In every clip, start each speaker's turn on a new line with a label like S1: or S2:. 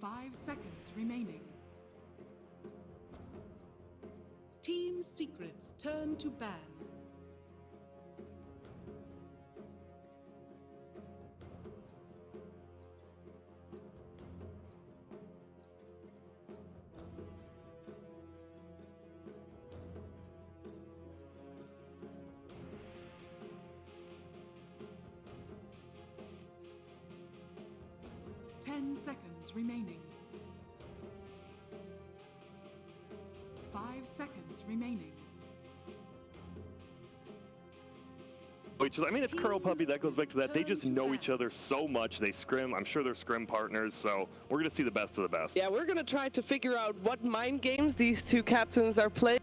S1: 5 seconds remaining. Team secrets turn to ban. Ten seconds remaining. 5 seconds remaining.
S2: I mean, it's Curl Puppy. That goes back to that. They just know each other so much. They scrim. I'm sure they're scrim partners, so we're going to see the best of the best.
S3: Yeah, we're going to try to figure out what mind games these two captains are playing.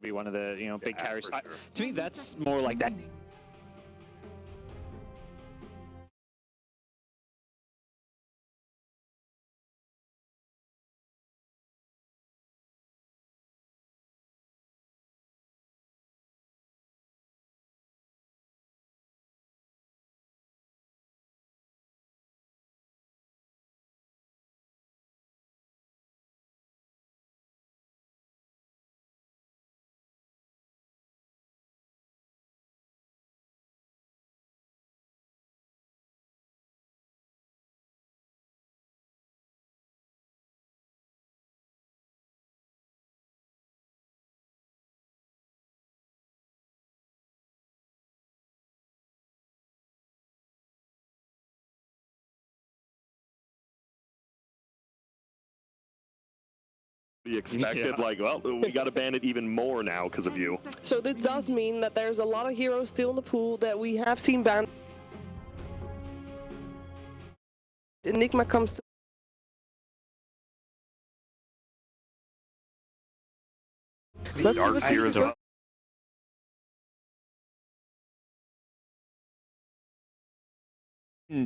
S4: Be one of the big carries.
S2: Sure.
S4: To me, that's more like that.
S2: Be expected, like, well, we got to ban it even more now because of you.
S3: So this does mean that there's a lot of heroes still in the pool that we have seen banned. Enigma comes to let's see what
S2: Heroes are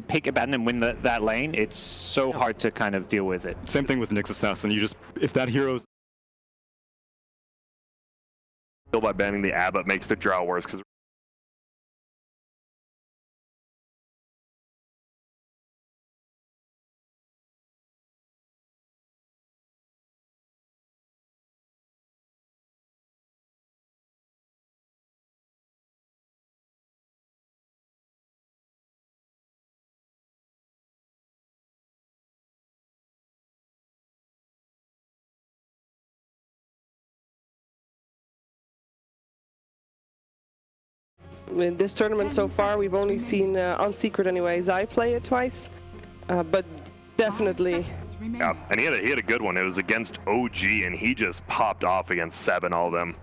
S4: Pick a button and win that lane. It's so hard to kind of deal with it.
S5: Same thing with Nyx Assassin. You just, if that hero's
S2: by banning the Abbot makes the draw worse because
S3: in this tournament so far, we've only seen on Secret anyway, Zai play it twice, but definitely.
S2: yeah, and he had a good one. It was against OG, and he just popped off against Seb and all of them.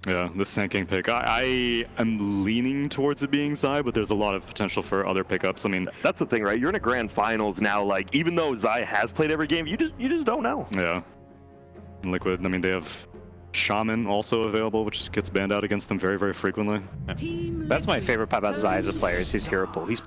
S5: Yeah, the Sand King pick. I am leaning towards it being Zai, but there's a lot of potential for other pickups. I mean,
S2: that's the thing, right? You're in a grand finals now. Like, even though Zai has played every game, you just don't know.
S5: Yeah, Liquid. I mean, they have Shaman also available, which gets banned out against them very, very frequently.
S1: Team
S4: That's my favorite part about
S1: Liquids
S4: Zai as a
S1: turn
S4: player
S1: to
S4: is his hero pool. He's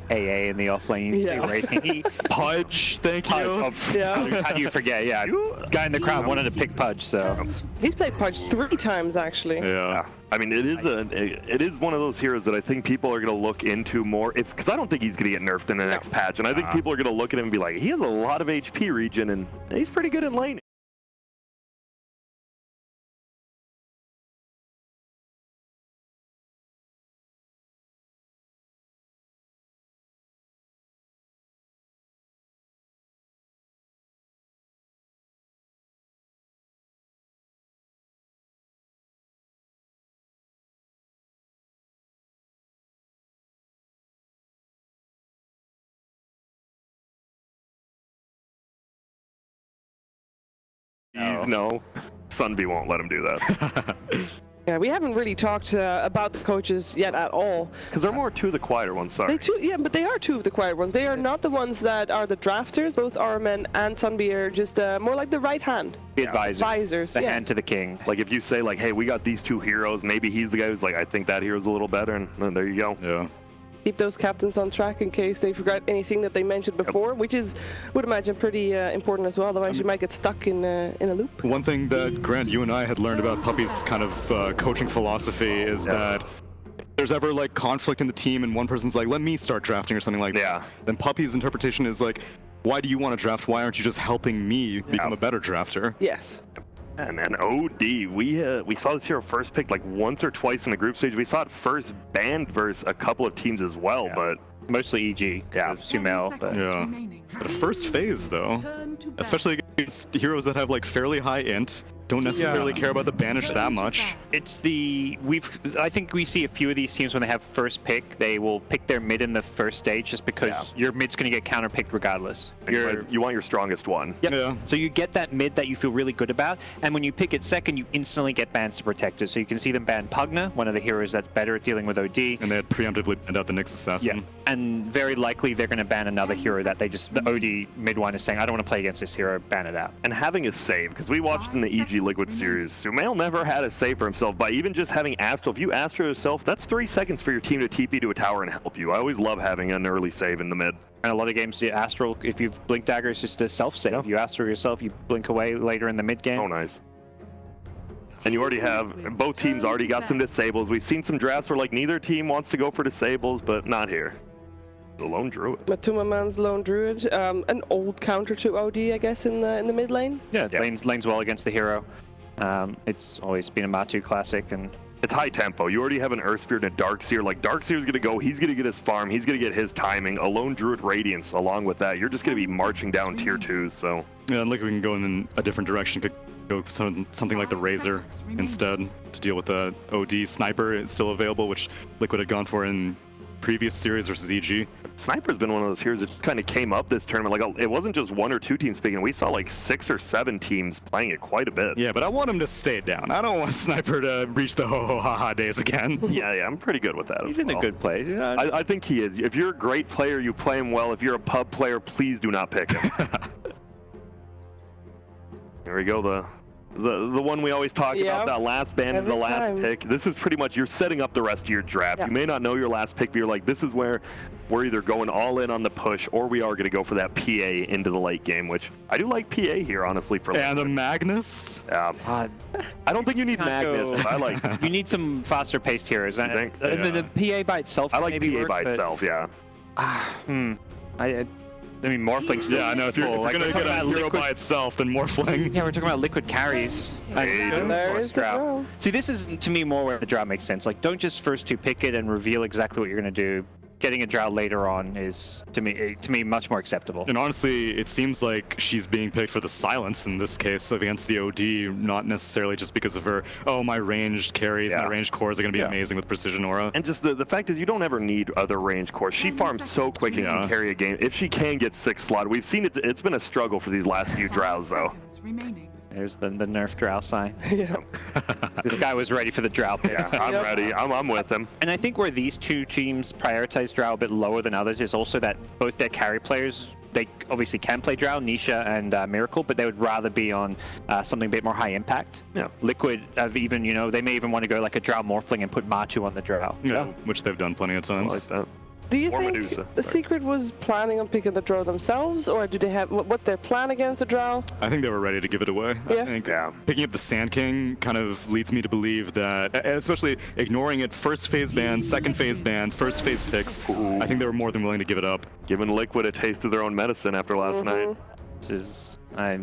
S4: AA in the offlane.
S3: Yeah.
S4: He
S5: Pudge, thank you.
S3: Yeah.
S4: How do you forget? Yeah, guy in the crowd wanted to pick Pudge, so
S3: He's played Pudge 3 times actually.
S5: Yeah.
S2: I mean, it is one of those heroes that I think people are going to look into more, because I don't think he's going to get nerfed in the next patch, and I think people are going to look at him and be like, he has a lot of HP regen, and he's pretty good in lane. No, Sunby won't let him do that.
S3: Yeah, we haven't really talked about the coaches yet at all.
S2: Because they're more two of the quieter ones, sorry.
S3: But they are two of the quiet ones. They are not the ones that are the drafters. Both Armin and Sunby are just more like the right hand.
S4: the advisor,
S3: Advisors,
S4: the
S3: yeah.
S4: hand to the king.
S2: Like if you say like, hey, we got these two heroes, maybe he's the guy who's like, I think that hero's a little better, and then there you go.
S5: Yeah.
S3: Keep those captains on track in case they forgot anything that they mentioned before, which is, would imagine, pretty important as well. Otherwise, you might get stuck in a loop.
S5: One thing that, Grant, you and I had learned about Puppy's kind of coaching philosophy is that if there's ever like conflict in the team and one person's like, let me start drafting or something like that, then Puppy's interpretation is like, why do you want to draft? Why aren't you just helping me become a better drafter?
S3: Yes.
S2: And OD, we saw this hero first picked like once or twice in the group stage. We saw it first banned versus a couple of teams as well, but
S4: Mostly EG, Sumail, but
S5: Yeah. But a first phase, though, especially against heroes that have like fairly high int, don't necessarily care about the banish that much.
S4: it's I think we see a few of these teams when they have first pick, they will pick their mid in the first stage just because your mid's going to get counter-picked regardless.
S2: you want your strongest one.
S5: Yeah.
S4: So you get that mid that you feel really good about, and when you pick it second, you instantly get bans to protect it. So you can see them ban Pugna, one of the heroes that's better at dealing with OD.
S5: And they had preemptively banned out the Nyx Assassin.
S4: And very likely they're going to ban another hero that the OD mid one is saying, I don't want to play against this hero, ban it out.
S2: And having a save, because we watched in the EG Liquid series, Sumail never had a save for himself. By even just having Astral, if you Astral yourself, that's 3 seconds for your team to TP to a tower and help you. I always love having an early save in the mid.
S4: And a lot of games, the Astral, if you've Blink Dagger, it's just a self-save. You Astral yourself, you blink away later in the mid game.
S2: Oh, nice. And you already have, both teams already got some disables. We've seen some drafts where like neither team wants to go for disables, but not here. The Lone Druid.
S3: Matuma Man's Lone Druid, an old counter to OD, I guess, in the mid lane.
S4: Yeah, lanes well against the hero. It's always been a Matu classic, and
S2: It's high tempo. You already have an Earth Spirit and a Darkseer. Like, Darkseer's going to go, he's going to get his farm, he's going to get his timing. A Lone Druid Radiance along with that. You're just going to be marching down tier 2s, so.
S5: Yeah, and like we can go in a different direction. Could go something like the Razor instead to deal with the OD. Sniper is still available, which Liquid had gone for in previous series versus EG.
S2: Sniper's been one of those heroes that kind of came up this tournament. Like, it wasn't just 1 or 2 teams picking. We saw like 6 or 7 teams playing it quite a bit.
S5: Yeah, but I want him to stay down. I don't want Sniper to reach the ho-ho-ha-ha days again.
S2: Yeah, I'm pretty good with that.
S4: he's in a good place.
S2: I think he is. If you're a great player, you play him well. If you're a pub player, please do not pick him. Here we go, the one we always talk about, that last ban is the last pick. This is pretty much, you're setting up the rest of your draft. You may not know your last pick, but you're like, this is where we're either going all in on the push, or we are going to go for that PA into the late game, which I do like PA here, honestly.
S5: And the Magnus?
S2: I don't think you need Magnus, but I like...
S4: You need some faster paced heroes.
S2: You think?
S4: The PA by itself
S2: I like
S4: maybe
S2: PA
S4: work,
S2: by
S4: but,
S2: itself, yeah.
S4: I mean, Morphling still.
S5: Yeah, I know. If you're going to get a hero by itself, then Morphling.
S4: Yeah, we're talking about liquid carries.
S3: There is the draw.
S4: See, this is, to me, more where the draw makes sense. Like, don't just first 2 pick it and reveal exactly what you're going to do. Getting a draw later on is, to me, much more acceptable.
S5: And honestly, it seems like she's being picked for the silence in this case against the OD, not necessarily just because of her, my ranged carries, my ranged cores are going to be amazing with Precision Aura.
S2: And just the fact is, you don't ever need other ranged cores. She farms so quick and can carry a game. If she can get 6 slot, we've seen it's been a struggle for these last few drows, though.
S4: There's the nerf drow sign.
S3: Yeah.
S4: This guy was ready for the drow pick.
S2: Yeah, I'm ready. I'm with him.
S4: And I think where these 2 teams prioritize drow a bit lower than others is also that both their carry players, they obviously can play Drow, Nisha, and Miracle, but they would rather be on something a bit more high impact.
S2: Yeah.
S4: Liquid have even, you know, they may even want to go like a Drow Morphling and put Matu on the Drow.
S5: Yeah, which they've done plenty of
S2: I like
S5: times.
S2: that.
S3: Do you
S2: Or
S3: think
S2: Medusa,
S3: the
S2: sorry.
S3: Secret was planning on picking the Drow themselves, or do they have what's their plan against the Drow?
S5: I think they were ready to give it away.
S3: Yeah.
S5: I think
S2: Yeah.
S5: picking up the Sand King kind of leads me to believe that, especially ignoring it, first phase bans, second phase bans, first phase picks, I think they were more than willing to give it up.
S2: Giving Liquid a taste of their own medicine after last night.
S4: This is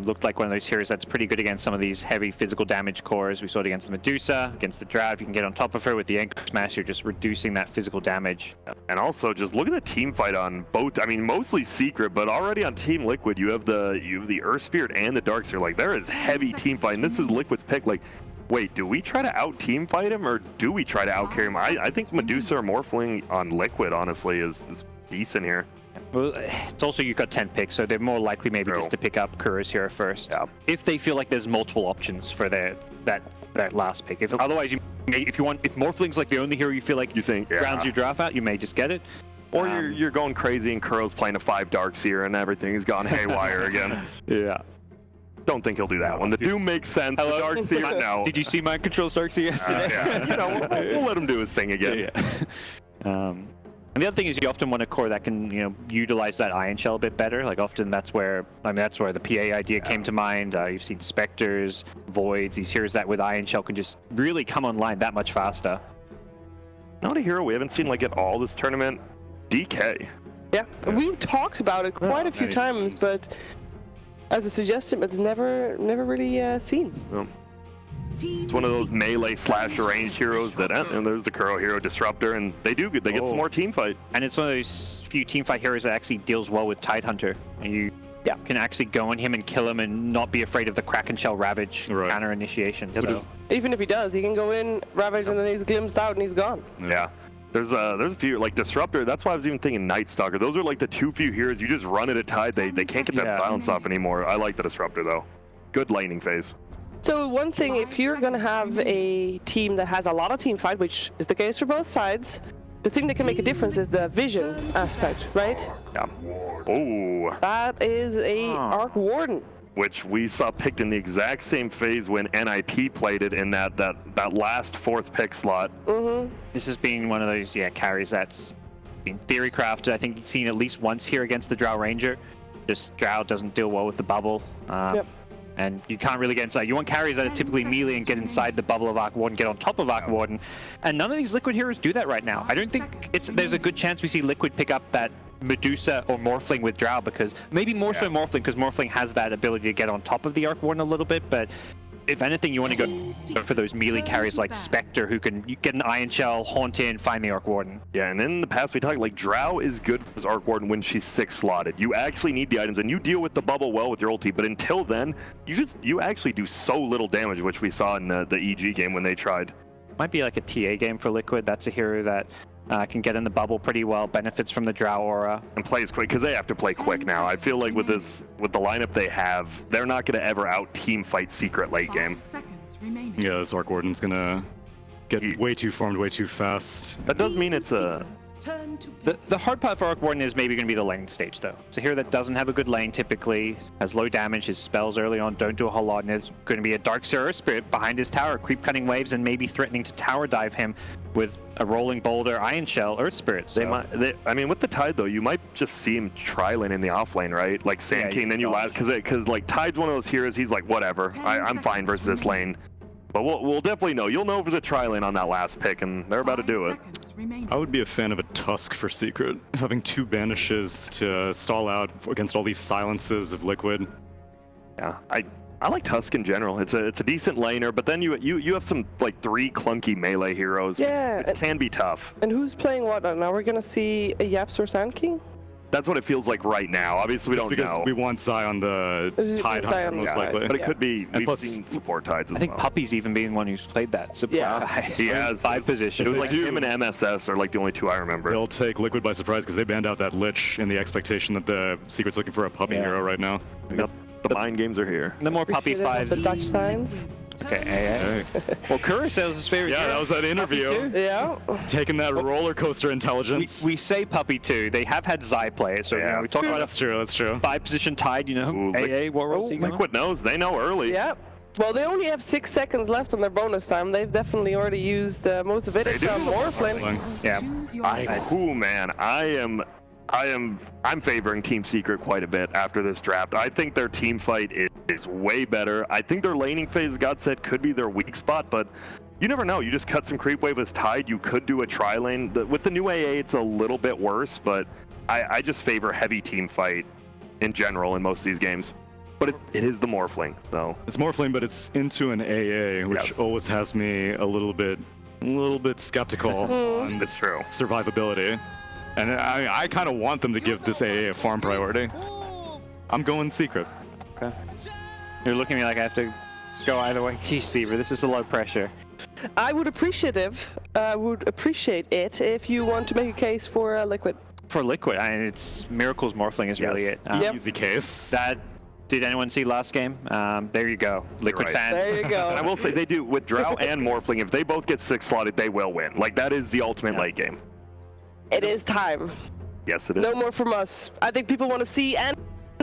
S4: looked like one of those heroes that's pretty good against some of these heavy physical damage cores. We saw it against the Medusa, against the Drow. If you can get on top of her with the Anchor Smash, you're just reducing that physical damage.
S2: And also, just look at the team fight on both. I mean, mostly Secret, but already on Team Liquid, you have the Earth Spirit and the Dark Sphere. Like, there is heavy team fight, and this is Liquid's pick. Like, wait, do we try to out-team fight him, or do we try to out-carry him? I think Medusa or Morphling on Liquid, honestly, is decent here.
S4: Well, it's also you've got 10 picks, so they're more likely maybe
S2: True.
S4: just to pick up Kura's hero first.
S2: Yeah.
S4: If they feel like there's multiple options for that last pick. If otherwise, if Morphling's like the only hero you feel like
S2: You think,
S4: rounds your draft out, you may just get it.
S2: Or you're going crazy and Kuro's playing a 5 Darkseer and everything's gone haywire again.
S4: Yeah.
S2: Don't think he'll do that one. The Doom makes sense.
S4: Hello?
S2: The Darkseer, no.
S4: Did you see Mind Control Darkseer yesterday?
S2: Yeah, you know, we'll let him do his thing again.
S4: Yeah. And the other thing is you often want a core that can, you know, utilize that Iron Shell a bit better. Like often that's where the PA idea came to mind. You've seen Spectres, Voids, these heroes that with Iron Shell can just really come online that much faster.
S2: Not a hero we haven't seen like at all this tournament. DK.
S3: Yeah, we've talked about it quite a few
S5: many
S3: times,
S5: times.
S3: but as a suggestion, it's never really seen.
S2: It's one of those melee slash range heroes that, and there's the Kuro hero Disruptor, and they get some more team fight.
S4: And it's one of those few teamfight heroes that actually deals well with Tidehunter. And you can actually go on him and kill him and not be afraid of the Kraken Shell Ravage counter initiation.
S2: Yeah,
S4: So.
S3: Even if he does, he can go in, ravage, and then he's glimpsed out and he's gone.
S2: Yeah. There's a few, like Disruptor, that's why I was even thinking Night Stalker. Those are like the two few heroes you just run at a tide, they can't get that silence off anymore. I like the Disruptor though. Good laning phase.
S3: So one thing, if you're going to have a team that has a lot of team fight, which is the case for both sides, the thing that can make a difference is the vision aspect, right?
S2: Yeah. Oh.
S3: That is a Arc Warden.
S2: Which we saw picked in the exact same phase when NIP played it in that last 4th pick slot.
S4: This has been one of those carries that's been theory crafted. I think you've seen at least once here against the Drow Ranger. Just Drow doesn't deal well with the bubble. And you can't really get inside. You want carries that are typically melee and get inside the bubble of Arc Warden, get on top of Arc Warden. And none of these Liquid heroes do that right now. I don't think there's a good chance we see Liquid pick up that Medusa or Morphling with Drow, because maybe more so Morphling, because Morphling has that ability to get on top of the Arc Warden a little bit, but if anything, you want to go for those melee carries like Spectre, who can get an Iron Shell, haunt in, find the Arc Warden.
S2: Yeah, and in the past we talked like Drow is good as Arc Warden when she's 6 slotted. You actually need the items and you deal with the bubble well with your ulti, but until then, you actually do so little damage, which we saw in the EG game when they tried.
S4: Might be like a TA game for Liquid. That's a hero that can get in the bubble pretty well, benefits from the Drow aura.
S2: And plays quick, because they have to play quick now. I feel like with the lineup they have, they're not going to ever out team fight Secret late game.
S5: Yeah, this Arc Warden's gonna get way too formed, way too fast.
S2: That does mean it's a...
S4: The hard part for Arc Warden is maybe going to be the lane stage, though. It's a hero that doesn't have a good lane typically, has low damage, his spells early on don't do a whole lot, and there's going to be a Darkseer Spirit behind his tower, creep cutting waves, and maybe threatening to tower dive him with a Rolling Boulder, Iron Shell, Earth Spirit. So.
S2: I mean, with the Tide, though, you might just see him tri-lane in the off-lane, right? Like Sand King, then you last... Because like, Tide's one of those heroes, he's like, whatever, I'm fine versus this lane. But we'll definitely know. You'll know for the tri-lane on that last pick, and they're about to do it.
S5: I would be a fan of a Tusk for Secret. Having 2 banishes to stall out against all these silences of Liquid.
S2: Yeah, I like Tusk in general. It's a decent laner, but then you have some like 3 clunky melee heroes, which can be tough.
S3: And who's playing what now? We're going to see a Yaps or Sand King?
S2: That's what it feels like right now. Obviously, we don't know.
S5: Because we want Zion the Tide Hunter, most likely.
S2: But it could be,
S5: And
S2: we've seen support Tides as
S4: I think
S2: well.
S4: Puppy's even been one who's played that support guy.
S2: He has.
S4: 5 positions.
S2: It was like him and MSS are like the only 2 I remember.
S5: They'll take Liquid by surprise because they banned out that Lich in the expectation that the Secret's looking for a Puppy hero right now.
S2: Yep. The mind games are here.
S4: The more Puppy
S3: Appreciative of
S4: fives.
S3: the Dutch signs.
S4: Okay, AA. Well, Kura says his favorite.
S5: Yeah, that was that interview.
S3: Yeah.
S5: Taking that roller coaster intelligence.
S4: We say Puppy too. They have had Zai play it, so you know, we talk about
S5: That's true. That's true.
S4: 5-position tied. You know,
S2: Ooh,
S4: AA. What role is he going?
S2: Liquid knows. They know early.
S3: Yeah. Well, they only have 6 seconds left on their bonus time. They've definitely already used most of it. It's Morphling.
S4: Yeah.
S2: Man, I'm favoring Team Secret quite a bit after this draft. I think their team fight is way better. I think their laning phase, God said, could be their weak spot, but you never know. You just cut some creep wave as Tide. You could do a tri-lane. With the new AA, it's a little bit worse, but I just favor heavy team fight in general in most of these games. But it is the Morphling, so.
S5: It's Morphling, but it's into an AA, which always has me a little bit skeptical on
S2: It's true.
S5: survivability. And I kind of want them to give this AA a farm priority. I'm going Secret.
S4: Okay. You're looking at me like I have to go either way. Geez, Seaver, this is a low pressure.
S3: I would appreciate it if you want to make a case for Liquid.
S4: For Liquid, I mean, it's Miracle's Morphling is really it.
S5: Easy case.
S4: Did anyone see last game? There you go. Liquid fans.
S3: There you go.
S2: And I will say they do with Drow and Morphling. If they both get 6 slotted, they will win. Like that is the ultimate late game.
S3: It is time.
S2: Yes, it is.
S3: No more from us. I think people want to see and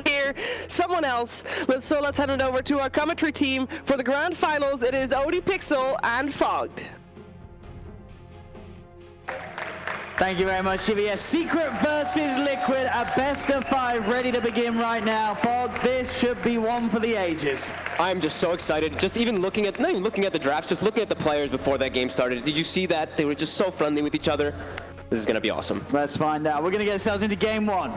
S3: hear someone else. Let's head it over to our commentary team for the grand finals. It is OD Pixel and Fogged.
S6: Thank you very much, Jimmy. Yes, Secret versus Liquid, a best of 5 ready to begin right now. Fog, this should be one for the ages.
S7: I'm just so excited. Just even looking at, not even looking at the drafts, just looking at the players before that game started. Did you see that? They were just so friendly with each other. This is going to be awesome.
S6: Let's find out. We're going to get ourselves into game 1.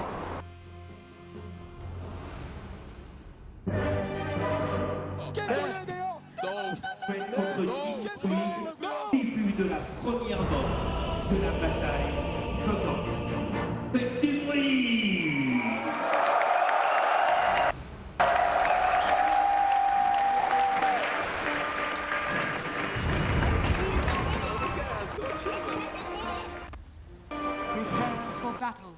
S1: Prepare for battle.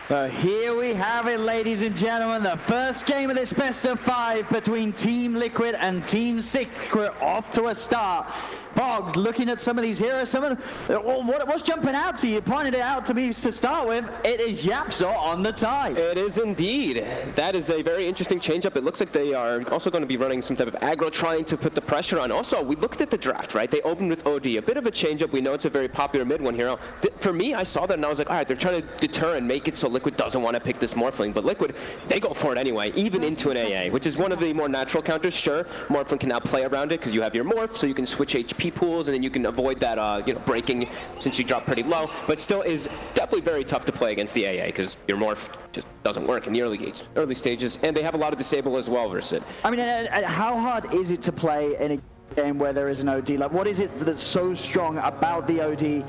S6: So here we have it, ladies and gentlemen, the first game of this best of 5 between Team Liquid and Team Secret off to a start. Fog, looking at some of these heroes, what's jumping out to you? Pointed it out to me to start with. It is Yapzor on the tie.
S7: It is indeed. That is a very interesting change-up. It looks like they are also going to be running some type of aggro, trying to put the pressure on. Also, we looked at the draft, right? They opened with OD, a bit of a change-up. We know it's a very popular mid one hero. For me, I saw that and I was like, all right, they're trying to deter and make it so Liquid doesn't want to pick this Morphling, but Liquid, they go for it anyway, even into an AA, which is one of the more natural counters. Sure, Morphling can now play around it because you have your Morph, so you can switch HP pools, and then you can avoid that, breaking since you drop pretty low, but still is definitely very tough to play against the AA because your Morph just doesn't work in the early stages, and they have a lot of disable as well versus it.
S6: I mean, how hard is it to play in a game where there is an OD? Like, what is it that's so strong about the OD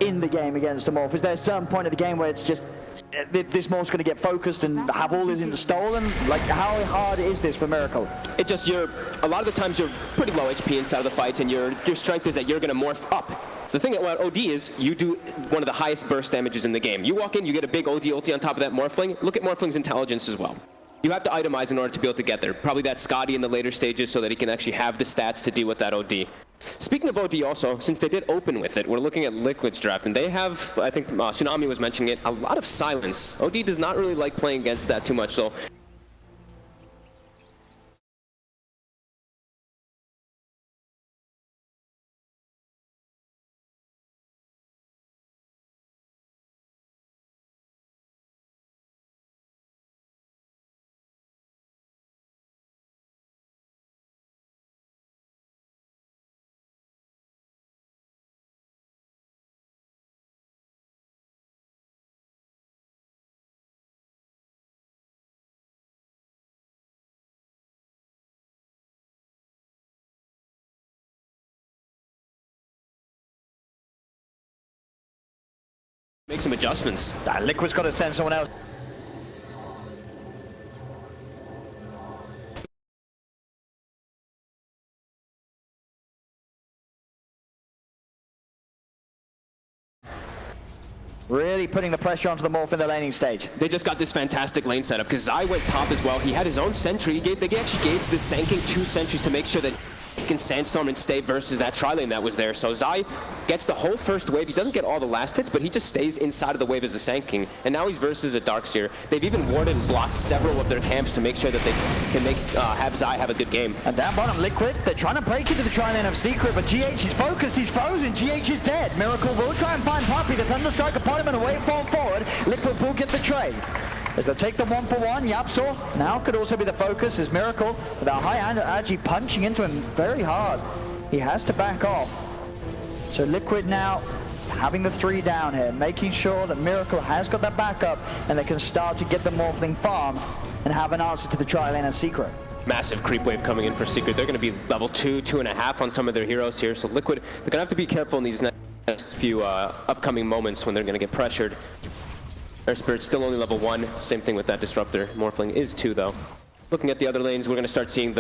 S6: in the game against the Morph? Is there a certain point of the game where it's just this Morph's going to get focused and have all his stolen? Like, how hard is this for Miracle?
S7: It just, a lot of the times you're pretty low HP inside of the fights, and your strength is that you're going to morph up. So the thing about OD is you do one of the highest burst damages in the game. You walk in, you get a big OD ulti on top of that Morphling. Look at Morphling's intelligence as well. You have to itemize in order to be able to get there. Probably that Scotty in the later stages so that he can actually have the stats to deal with that OD. Speaking of OD also, since they did open with it, we're looking at Liquid's draft, and they have, I think Tsunami was mentioning it, a lot of silence. OD does not really like playing against that too much, so make some adjustments.
S6: Liquid's got to send someone else. Really putting the pressure onto the Morph in the laning stage.
S7: They just got this fantastic lane setup because Zai went top as well. He had his own sentry. They actually gave the Sanking 2 sentries to make sure that he can Sandstorm and stay versus that tri-lane that was there. So Zai gets the whole first wave. He doesn't get all the last hits, but he just stays inside of the wave as a Sanking. And now he's versus a Darkseer. They've even warded and blocked several of their camps to make sure that they can have Zai have a good game.
S6: And down bottom, Liquid, they're trying to break into the tri-lane of Secret, but GH is focused, he's frozen, GH is dead. Miracle will try and find Puppey, the Thunderstrike upon him and a waveform forward. Liquid will get the trade. As they take the 1-for-1, Yapsor now could also be the focus as Miracle, with a high energy punching into him very hard. He has to back off. So Liquid now having the 3 down here, making sure that Miracle has got that backup and they can start to get the Morphling farm and have an answer to the tri-lane and Secret.
S7: Massive creep wave coming in for Secret. They're going to be level 2, 2.5 on some of their heroes here. So Liquid, they're going to have to be careful in these next few upcoming moments when they're going to get pressured. Air Spirit's still only level 1. Same thing with that Disruptor. Morphling is 2 though. Looking at the other lanes, we're going to start seeing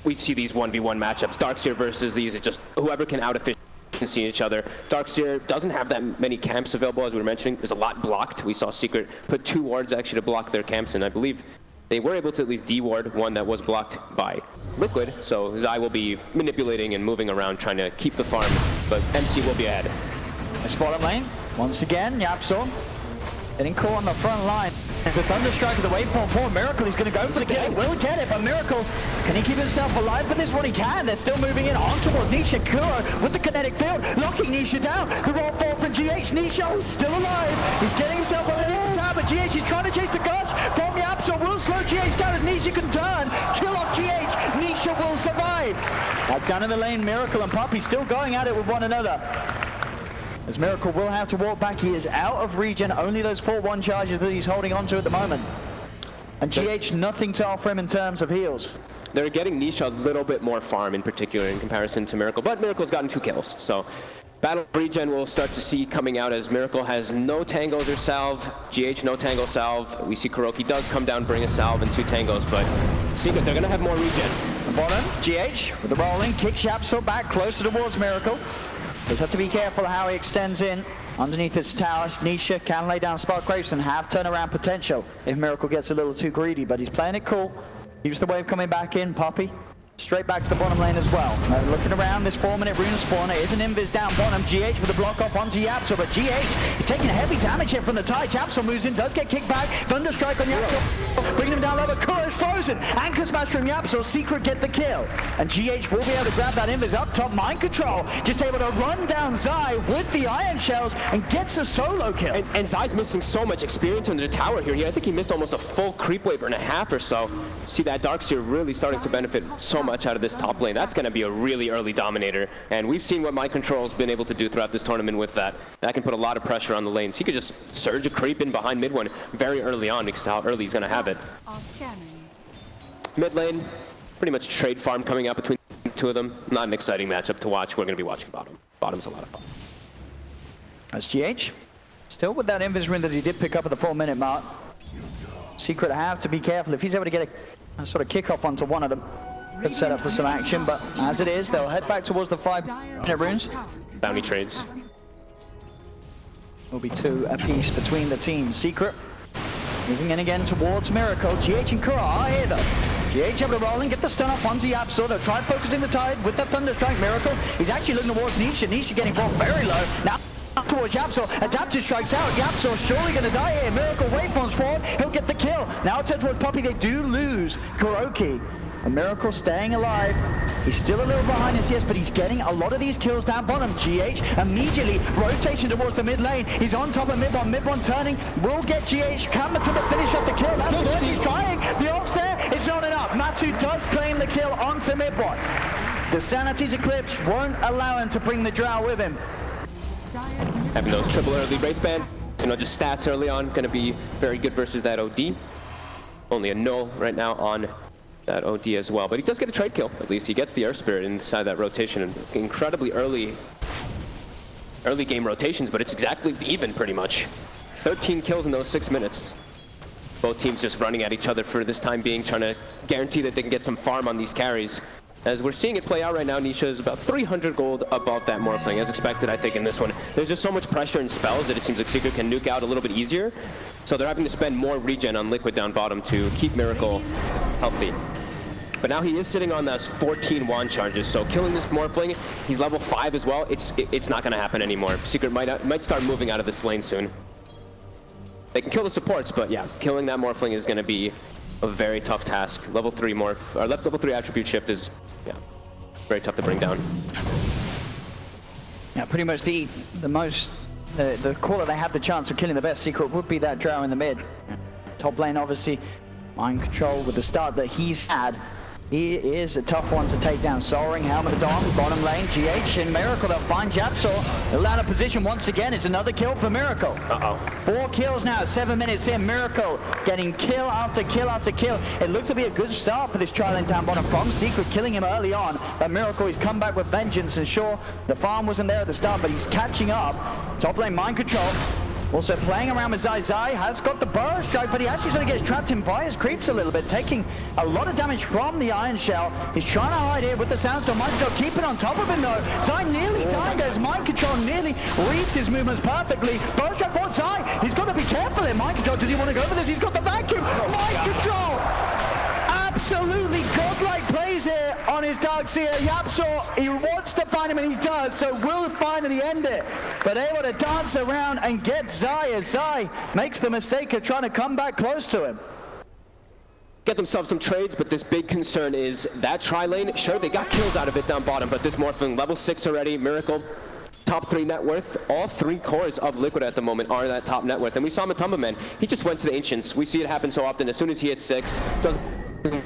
S7: we see these 1v1 matchups. Darkseer versus these, it's just whoever can out-efficiency each other. Darkseer doesn't have that many camps available, as we were mentioning. There's a lot blocked. We saw Secret put 2 wards actually to block their camps, and I believe they were able to at least de-ward one that was blocked by Liquid. So Zai will be manipulating and moving around trying to keep the farm, but MC will be ahead.
S6: It's bottom lane. Once again, Yapsor getting caught on the front line. The Thunderstrike of the waveform forward. Miracle, he's going to go for the kill. He will get it, but Miracle, can he keep himself alive for this one? He can. They're still moving in on towards Nisha. Kuro with the kinetic field, locking Nisha down. The roll forward from GH. Nisha is still alive. He's getting himself on the top, but GH is trying to chase the gush from Yapsor. Will slow GH down as Nisha can turn. Kill off GH. Nisha will survive. Down in the lane, Miracle and Puppey still going at it with one another. As Miracle will have to walk back, he is out of regen, only those 4-1 charges that he's holding on to at the moment. And GH, nothing to offer him in terms of heals.
S7: They're getting Nisha a little bit more farm in particular in comparison to Miracle, but Miracle's gotten 2 kills. So battle regen we'll start to see coming out as Miracle has no tangos or salve, GH no tango salve. We see Kuroki does come down, bring a salve and 2 tangos, but Secret, they're going to have more regen.
S6: Bottom, GH with the rolling, kicks Yapsor back closer towards Miracle. Just have to be careful how he extends in. Underneath his towers, Nisha can lay down Spark Grapes and have turnaround potential if Miracle gets a little too greedy, but he's playing it cool. Keeps the wave coming back in, Puppey. Straight back to the bottom lane as well. Looking around this 4-minute rune spawner is an invis down bottom. GH with a block off onto Yapsor, but GH is taking a heavy damage hit from the tide. Yapsor moves in, does get kicked back. Thunderstrike on Yapsor, bringing him down lower. Kuro is frozen. Anchor smash from Yapsor. Secret get the kill. And GH will be able to grab that invis up top. Mind control, just able to run down Zai with the iron shells and gets a solo kill.
S7: And Zai's missing so much experience under the tower here. I think he missed almost a full creep wave and a half or so. See that Darkseer really starting to benefit so much out of this top lane. That's going to be a really early dominator, and we've seen what Mind Control's been able to do throughout this tournament with that. That can put a lot of pressure on the lanes. He could just surge a creep in behind mid one very early on because how early he's going to have it. Mid lane, pretty much trade farm coming out between the 2 of them. Not an exciting matchup to watch. We're going to be watching bottom. Bottom's a lot of fun.
S6: That's GH. Still with that invis rune that he did pick up at the 4-minute mark. Secret have to be careful. If he's able to get a sort of kickoff onto one of them, could set up for some action, but as it is, they'll head back towards the 5-minute runes.
S7: Bounty trades.
S6: Will be 2 apiece between the teams. Secret moving in again towards Miracle. GH and Kuro are here though. GH able to roll and get the stun off onto Yapsor. They'll try focusing the tide with that Thunderstrike. Miracle, he's actually looking towards Nisha. Nisha getting brought very low. Now towards Yapsor, Adaptive strikes out. Yapsor surely going to die here. Miracle waveforms forward, he'll get the kill. Now turn towards Puppey, they do lose Kuroki. A Miracle staying alive. He's still a little behind in CS, but he's getting a lot of these kills down bottom. GH immediately rotation towards the mid lane. He's on top of mid one. Mid one turning. Will get GH. Can Matuma finish up the kill? That's good. He's trying. The ult's there. It's not enough. Matu does claim the kill onto mid one. The Sanity's Eclipse won't allow him to bring the Drow with him.
S7: Having those triple early Wraith Band, just stats early on, going to be very good versus that OD. Only a null right now on that OD as well, but he does get a trade kill. At least he gets the Air Spirit inside that rotation, and incredibly early game rotations, but it's exactly even pretty much. 13 kills in those 6 minutes. Both teams just running at each other for this time being, trying to guarantee that they can get some farm on these carries. As we're seeing it play out right now, Nisha is about 300 gold above that Morphling, as expected, I think, in this one. There's just so much pressure and spells that it seems like Secret can nuke out a little bit easier. So they're having to spend more regen on Liquid down bottom to keep Miracle healthy. But now he is sitting on those 14 wand charges, so killing this Morphling, he's level 5 as well, it's not going to happen anymore. Secret might start moving out of this lane soon. They can kill the supports, but yeah, killing that Morphling is going to be a very tough task. Level 3 Morph, or level 3 attribute shift is, yeah, very tough to bring down.
S6: Yeah, pretty much the call that they have the chance of killing the best Secret would be that Drow in the mid. Top lane, obviously, mind control with the start that he's had. He is a tough one to take down. Soaring, Helmet of Dawn, bottom lane, GH and Miracle. They'll find Japsor. He'll out of position once again. It's another kill for Miracle. Uh-oh. 4 kills now, 7 minutes in. Miracle getting kill after kill after kill. It looks to be a good start for this tri lane down bottom from Secret, killing him early on. But Miracle, he's come back with vengeance. And sure, the farm wasn't there at the start, but he's catching up. Top lane, mind control. Also playing around with Zai. Zai has got the burrow strike, but he actually sort of gets trapped in by his creeps a little bit, taking a lot of damage from the Iron Shell. He's trying to hide here with the Sandstorm. Mind Control keeping on top of him though. Zai nearly dying as Mind Control nearly reads his movements perfectly. Burrow strike for Zai. He's got to be careful in Mind Control. Does he want to go for this? He's got the vacuum. Mind Control! Absolutely godlike plays here on his Darkseer. Yapsor, he wants to find him and he does, so will finally end it. But able to dance around and get Zai as Zai makes the mistake of trying to come back close to him.
S7: Get themselves some trades, but this big concern is that tri-lane. Sure, they got kills out of it down bottom, but this Morphling, level 6 already, Miracle, top 3 net worth. All 3 cores of Liquid at the moment are that top net worth. And we saw Matumba Man, he just went to the Ancients. We see it happen so often. As soon as he hits 6, doesn't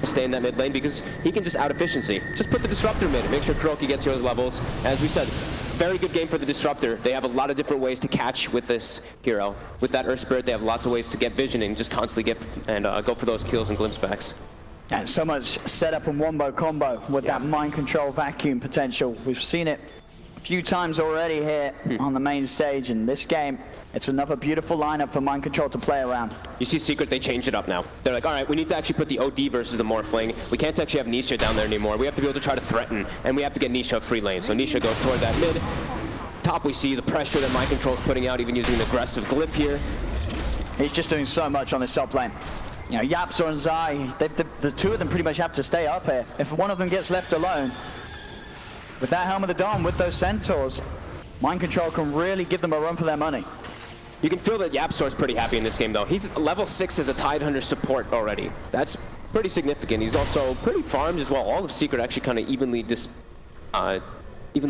S7: stay in that mid lane because he can just out efficiency. Just put the Disruptor mid, make sure Kuroki gets those levels. As we said, very good game for the Disruptor. They have a lot of different ways to catch with this hero. With that Earth Spirit, they have lots of ways to get visioning, just constantly get and go for those kills and glimpse backs.
S6: And so much setup and wombo combo with that mind control vacuum potential. We've seen it a few times already here on the main stage. In this game, it's another beautiful lineup for mind control to play around.
S7: You see Secret, they changed it up now. They're like, all right, we need to actually put the OD versus the Morphling. We can't actually have Nisha down there anymore. We have to be able to try to threaten, and we have to get Nisha free lane. So Nisha goes toward that mid. Top, we see the pressure that mind control is putting out, even using an aggressive glyph here.
S6: He's just doing so much on this top lane. You know, Yapsor and Zai, the two of them pretty much have to stay up here. If one of them gets left alone, with that Helm of the Dawn, with those Centaurs, mind control can really give them a run for their money.
S7: You can feel that Yapsor's pretty happy in this game, though. He's level 6 as a Tidehunter support already. That's pretty significant. He's also pretty farmed as well. All of Secret actually kind of evenly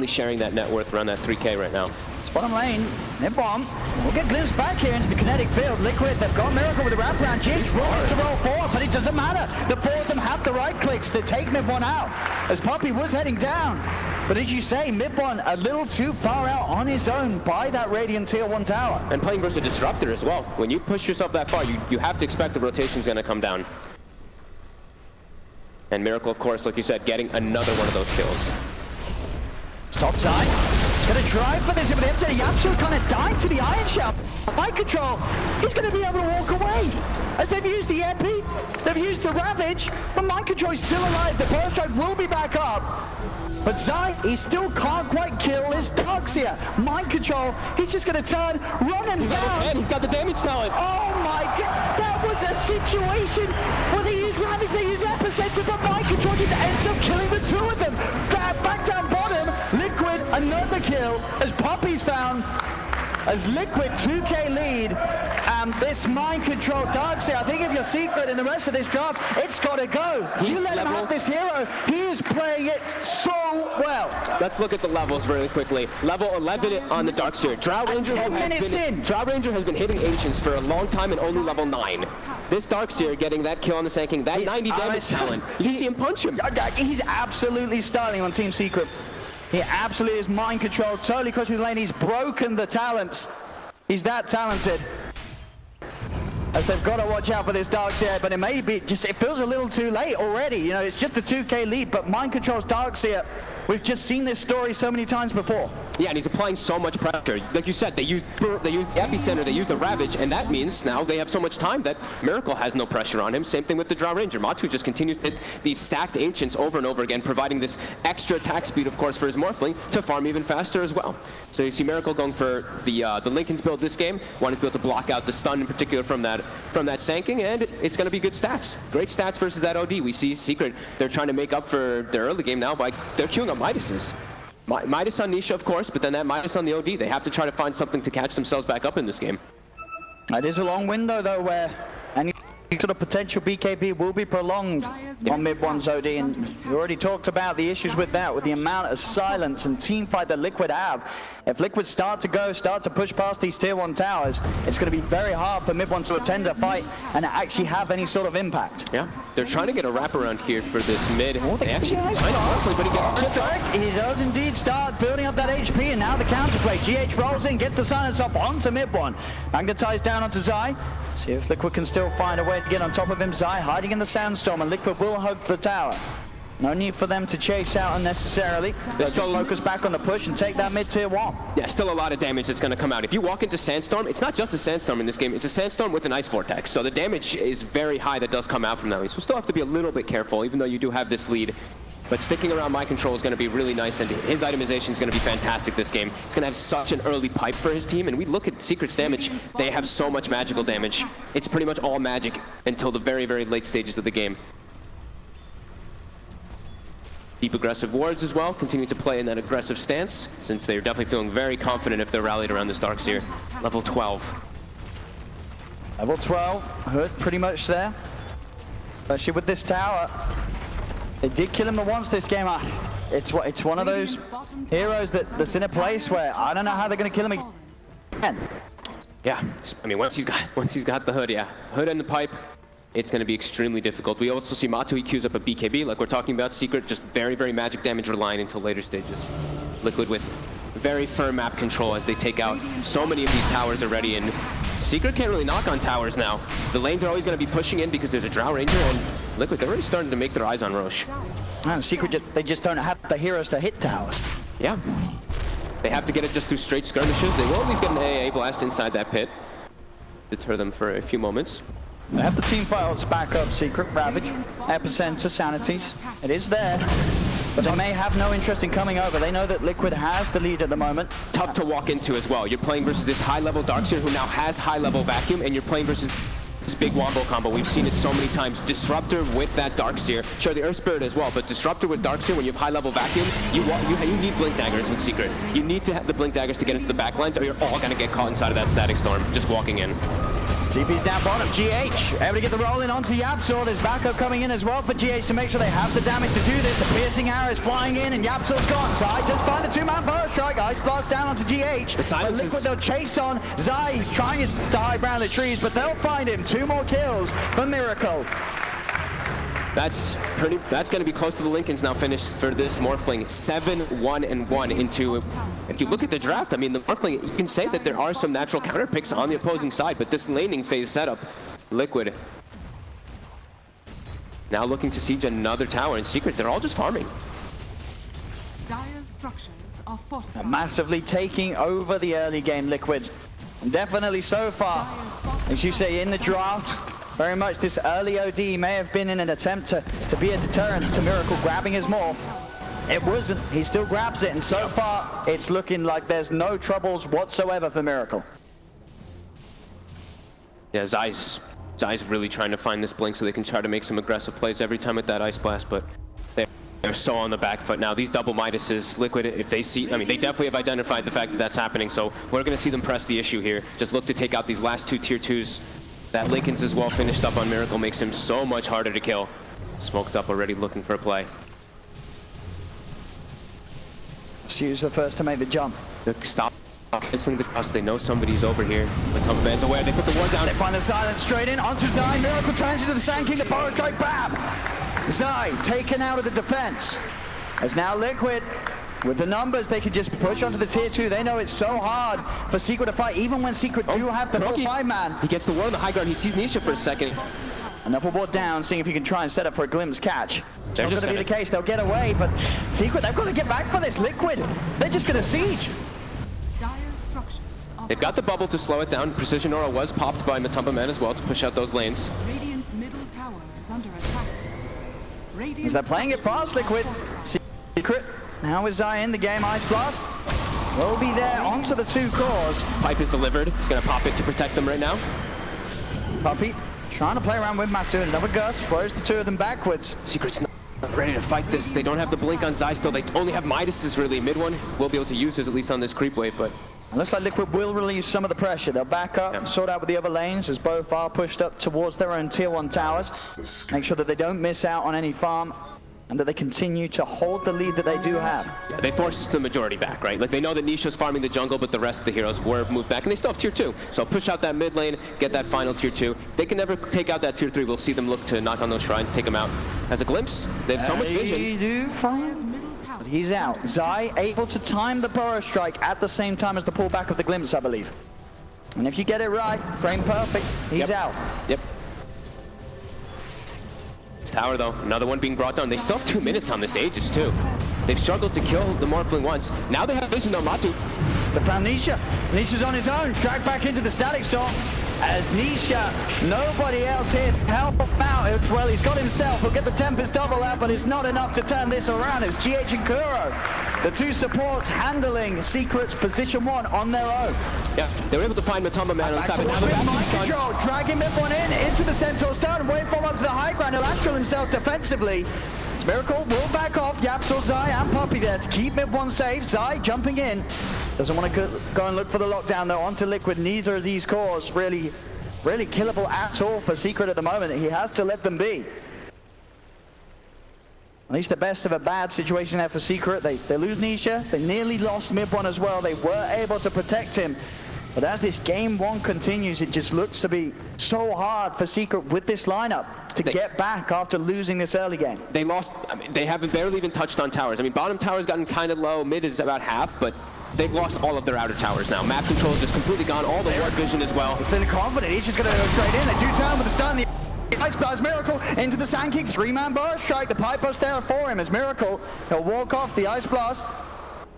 S7: sharing that net worth around that 3K right now.
S6: It's bottom lane, mid-bomb. We'll get glimpsed back here into the kinetic field. Liquid, they've got Miracle with the wraparound. Jinx wants to roll forward, but it doesn't matter. The 4 of them have the right clicks to take mid-one out, as Puppey was heading down. But as you say, mid-one a little too far out on his own by that Radiant Tier 1 tower.
S7: And playing versus a Disruptor as well. When you push yourself that far, you have to expect the rotation's going to come down. And Miracle, of course, like you said, getting another one of those kills.
S6: Top side. He's going to drive for this, but the inside Yapsor kind of died to the Iron Shell. Mind control. He's going to be able to walk away. As they've used the Epi, they've used the Ravage, but Mind control is still alive. The Burrow Strike will be back up. But Zai, he still can't quite kill his Darkseer. Mind control, he's just going to turn, run and down.
S7: He's got the damage talent.
S6: Oh my god, that was a situation where they use Ravage, they use Epicenter, but Mind control just ends up killing the 2 of them. Back down bottom, Liquid, another kill, as Puppey's found. As Liquid 2K lead, and this mind control Darkseer, I think if you're Secret in the rest of this draft, it's got to go. You let him have this hero, he is playing it so well.
S7: Let's look at the levels really quickly. Level 11 on the Darkseer. Drow Ranger has been hitting Ancients for a long time and only level 9. This Darkseer getting that kill on the Sand King, that 90 damage talent. You see him punch him.
S6: He's absolutely styling on Team Secret. He absolutely is mind control, totally crossing the lane. He's broken the talents. He's that talented. As they've got to watch out for this Darkseer, but it may be just, it feels a little too late already. You know, it's just a 2K lead, but mind controls Darkseer We've just seen this story so many times before.
S7: Yeah, and he's applying so much pressure. Like you said, they used the Epicenter, they used the Ravage, and that means now they have so much time that Miracle has no pressure on him. Same thing with the Drow Ranger. Matu just continues to hit these stacked Ancients over and over again, providing this extra attack speed, of course, for his Morphling to farm even faster as well. So you see Miracle going for the Linken's build this game, wanting to be able to block out the stun in particular from that Sanking, and it's going to be good stats. Great stats versus that OD. We see Secret, they're trying to make up for their early game now by they're queuing up Midases. Midas on Nisha, of course, but then that Midas on the OD. They have to try to find something to catch themselves back up in this game.
S6: It is a long window, though, where any sort of potential BKB will be prolonged on mid-1's OD, and you already talked about the issues with that, with the amount of silence and team fight that Liquid have. If Liquid start to push past these tier 1 towers, it's going to be very hard for mid-1 to attend a fight and actually have any sort of impact.
S7: Yeah, they're trying to get a wraparound here for this mid.
S6: Oh,
S7: they actually find it, but he gets chipped off.
S6: He does indeed start building up that HP, and now the counterplay. GH rolls in, gets the silence off onto mid-1. Magnetized down onto Zai. See if Liquid can still find a way to get on top of him. Zai hiding in the Sandstorm, and Liquid will hug the tower. No need for them to chase out unnecessarily. They'll just focus back on the push and take that mid-tier 1.
S7: Yeah, still a lot of damage that's going to come out. If you walk into Sandstorm, it's not just a Sandstorm in this game, it's a Sandstorm with an Ice Vortex. So the damage is very high that does come out from that. So still have to be a little bit careful, even though you do have this lead. But sticking around my control is going to be really nice, and his itemization is going to be fantastic this game. He's going to have such an early pipe for his team, and we look at Secret's damage. They have so much magical damage. It's pretty much all magic until the very, very late stages of the game. Deep aggressive wards as well, continue to play in that aggressive stance, since they're definitely feeling very confident if they're rallied around this Darkseer. Level 12.
S6: Level 12, Hood pretty much there. Especially with this tower. They did kill him once this game. It's one of those heroes that's in a place where I don't know how they're going to kill him again.
S7: Yeah, I mean, once he's got the Hood, yeah. Hood and the pipe. It's going to be extremely difficult. We also see Matu, he queues up a BKB, like we're talking about. Secret, just very, very magic damage relying until later stages. Liquid with very firm map control as they take out so many of these towers already, and Secret can't really knock on towers now. The lanes are always going to be pushing in because there's a Drow Ranger, and Liquid, they're already starting to make their eyes on Roche.
S6: And Secret, they just don't have the heroes to hit towers.
S7: Yeah. They have to get it just through straight skirmishes. They will at least get an AA blast inside that pit. Deter them for a few moments.
S6: They have the team files back up, Secret, Ravage, Epicenter, Sanities. It is there, but they may have no interest in coming over. They know that Liquid has the lead at the moment.
S7: Tough to walk into as well. You're playing versus this high-level Darkseer who now has high-level Vacuum, and you're playing versus this big wombo combo. We've seen it so many times. Disruptor with that Darkseer. Sure, the Earth Spirit as well, but Disruptor with Darkseer, when you have high-level Vacuum, you need Blink Daggers with Secret. You need to have the Blink Daggers to get into the backlines, or you're all going to get caught inside of that Static Storm just walking in.
S6: CP's down bottom, GH able to get the roll in onto Yapzor. There's backup coming in as well for GH to make sure they have the damage to do this. The piercing arrow is flying in and Yapzor's gone. Zai does find the 2-man power strike. Ice blast down onto GH.
S7: The silence
S6: Liquid they'll chase on. Zai, he's trying his to hide behind the trees, but they'll find him. 2 more kills for Miracle.
S7: That's going to be close to the Lincolns now finished for this Morphling. 7-1-1 into, if you look at the draft, I mean, the Morphling, you can say that there are some natural counter picks on the opposing side, but this laning phase setup, Liquid now looking to siege another tower. In Secret, they're all just farming.
S1: Dire's structures are fortified.
S6: Massively taking over the early game, Liquid. And definitely so far, as you say, in the draft, very much this early OD may have been in an attempt to be a deterrent to Miracle grabbing his Morph. It wasn't. He still grabs it, and so far, it's looking like there's no troubles whatsoever for Miracle.
S7: Yeah, Zai's really trying to find this blink so they can try to make some aggressive plays every time with that Ice Blast, but they're so on the back foot now. These double Midases, Liquid, if they see, I mean, they definitely have identified the fact that that's happening, so we're going to see them press the issue here. Just look to take out these last 2 tier 2s. That Lincoln's as well finished up on Miracle makes him so much harder to kill. Smoked up already looking for a play.
S6: Sue's the first to make the jump.
S7: Stop canceling the cross. They know somebody's over here. The Cumber Band's aware. They put the ward down.
S6: They find the silence straight in onto Zai. Miracle turns into the Sand King. The power strike, bam! Zai taken out of the defense. As now Liquid, with the numbers, they can just push onto the tier 2. They know it's so hard for Secret to fight, even when Secret do have the full 5-man.
S7: He gets the ward on the high ground. He sees Nisha for a second.
S6: An upper ward down, seeing if he can try and set up for a glimpse catch.
S4: They're
S6: Not
S4: just
S6: going to be the case. They'll get away, but Secret, they've got to get back for this. Liquid, they're just going to siege.
S1: Dire structures are
S7: They've got the bubble to slow it down. Precision Aura was popped by Matumba Man as well to push out those lanes.
S1: Radiant's middle tower is under attack.
S6: As they're playing it fast, Liquid. Secret, now with Zai in the game. Ice Blast will be there onto the 2 cores.
S7: Pipe is delivered. He's going to pop it to protect them right now.
S6: Puppey trying to play around with Matu. Another gust throws the 2 of them backwards.
S7: Secret's not ready to fight this. They don't have the blink on Zai still. They only have Midas's really. Mid one will be able to use his at least on this creep wave, but
S6: It looks like Liquid will relieve some of the pressure. They'll back up and sort out with the other lanes as both are pushed up towards their own tier 1 towers. Make sure that they don't miss out on any farm and that they continue to hold the lead that they do have.
S7: yeah, they forced the majority back, right? Like they know that Nisha's farming the jungle, but the rest of the heroes were moved back, and they still have tier 2. So push out that mid lane, get that final tier 2. They can never take out that tier 3. We'll see them look to knock on those shrines, take them out. As a glimpse, they have so much vision.
S6: They do fine. But he's out. Zai able to time the burrow strike at the same time as the pullback of the glimpse, I believe. And if you get it right, frame perfect, he's out.
S7: Yep. Tower though, another one being brought down. They still have 2 minutes on this Aegis too. They've struggled to kill the Morphling once. Now they have vision though, Matu.
S6: They found Nisha. Nisha's on his own, dragged back into the static storm. As Nisha, nobody else here to help out. Well, he's got himself. He'll get the Tempest double out, but it's not enough to turn this around. It's GH and Kuro, the 2 supports handling Secret's position 1 on their own.
S7: Yeah, they were able to find Matumba Man on the side, but now the vacuum's done.
S6: Control, dragging Mid-One into the Centaur's turn, wait for him up to the high ground. He'll astral himself defensively. Miracle will back off. Yapsor, Zai, and Puppey there to keep Mid-One safe. Zai jumping in. Doesn't want to go and look for the lockdown though. Onto Liquid. Neither of these cores really killable at all for Secret at the moment. He has to let them be. At least the best of a bad situation there for Secret. They lose Nisha. They nearly lost Mid-One as well. They were able to protect him. But as this game 1 continues, it just looks to be so hard for Secret with this lineup to get back after losing this early game.
S7: They lost, I mean, they haven't barely even touched on towers. I mean, bottom tower's gotten kind of low, mid is about half, but they've lost all of their outer towers now. Map control is just completely gone, all the ward vision as well.
S6: They're feeling confident, he's just going to go straight in. They do turn with the stun, the Ice Blast Miracle into the Sand King, 3-man burst strike, the pipe post there for him as Miracle. He'll walk off the Ice Blast.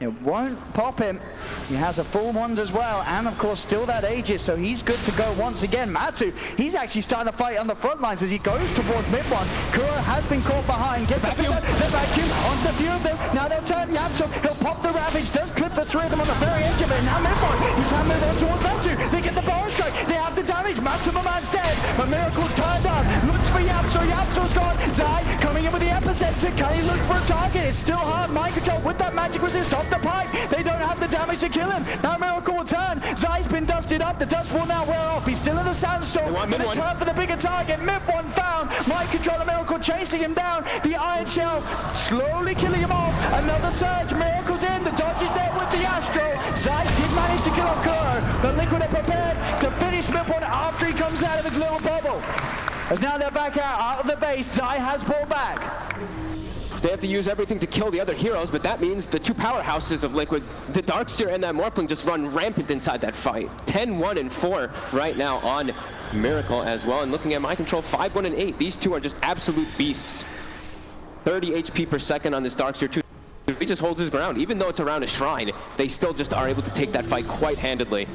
S6: It won't pop him. He has a full wand as well, and of course still that Aegis, so he's good to go once again. Matu, he's actually starting to fight on the front lines as he goes towards Mid-One. Kuro has been caught behind. Get the vacuum onto the few of them. Now they'll turn Yapso. He'll pop the Ravage, does clip the 3 of them on the very edge of it. Now Mid-One, he can move on towards Matu. They get the bar strike. They have the damage. Matu, the man's dead. But Miracle turned on. Looks for Yapso. Yapso's gone. Zai coming in with the epicenter. Can he look for a target? It's still hard. Mind control with that magic resist off the pipe. They don't have the damage to kill him. Now Miracle will turn. Zai's been dusted up. The dust will now wear off. He's still in the sandstorm. Going to turn for the bigger target. Mid-One found. Mind control of Miracle chasing him down. The Iron Shell slowly killing him off. Another surge. Miracle's in. The dodge is there with the Astro. Zai did manage to kill off Kuro. But Liquid are prepared to finish Mid-One after he comes out of his little bubble. As now they're back out of the base. Zai has pulled back.
S7: They have to use everything to kill the other heroes, but that means the 2 powerhouses of Liquid, the Darkseer and that Morphling, just run rampant inside that fight. 10, 1, and 4 right now on Miracle as well. And looking at my control, 5, 1, and 8. These 2 are just absolute beasts. 30 HP per second on this Darkseer 2. He just holds his ground. Even though it's around a shrine, they still just are able to take that fight quite handedly.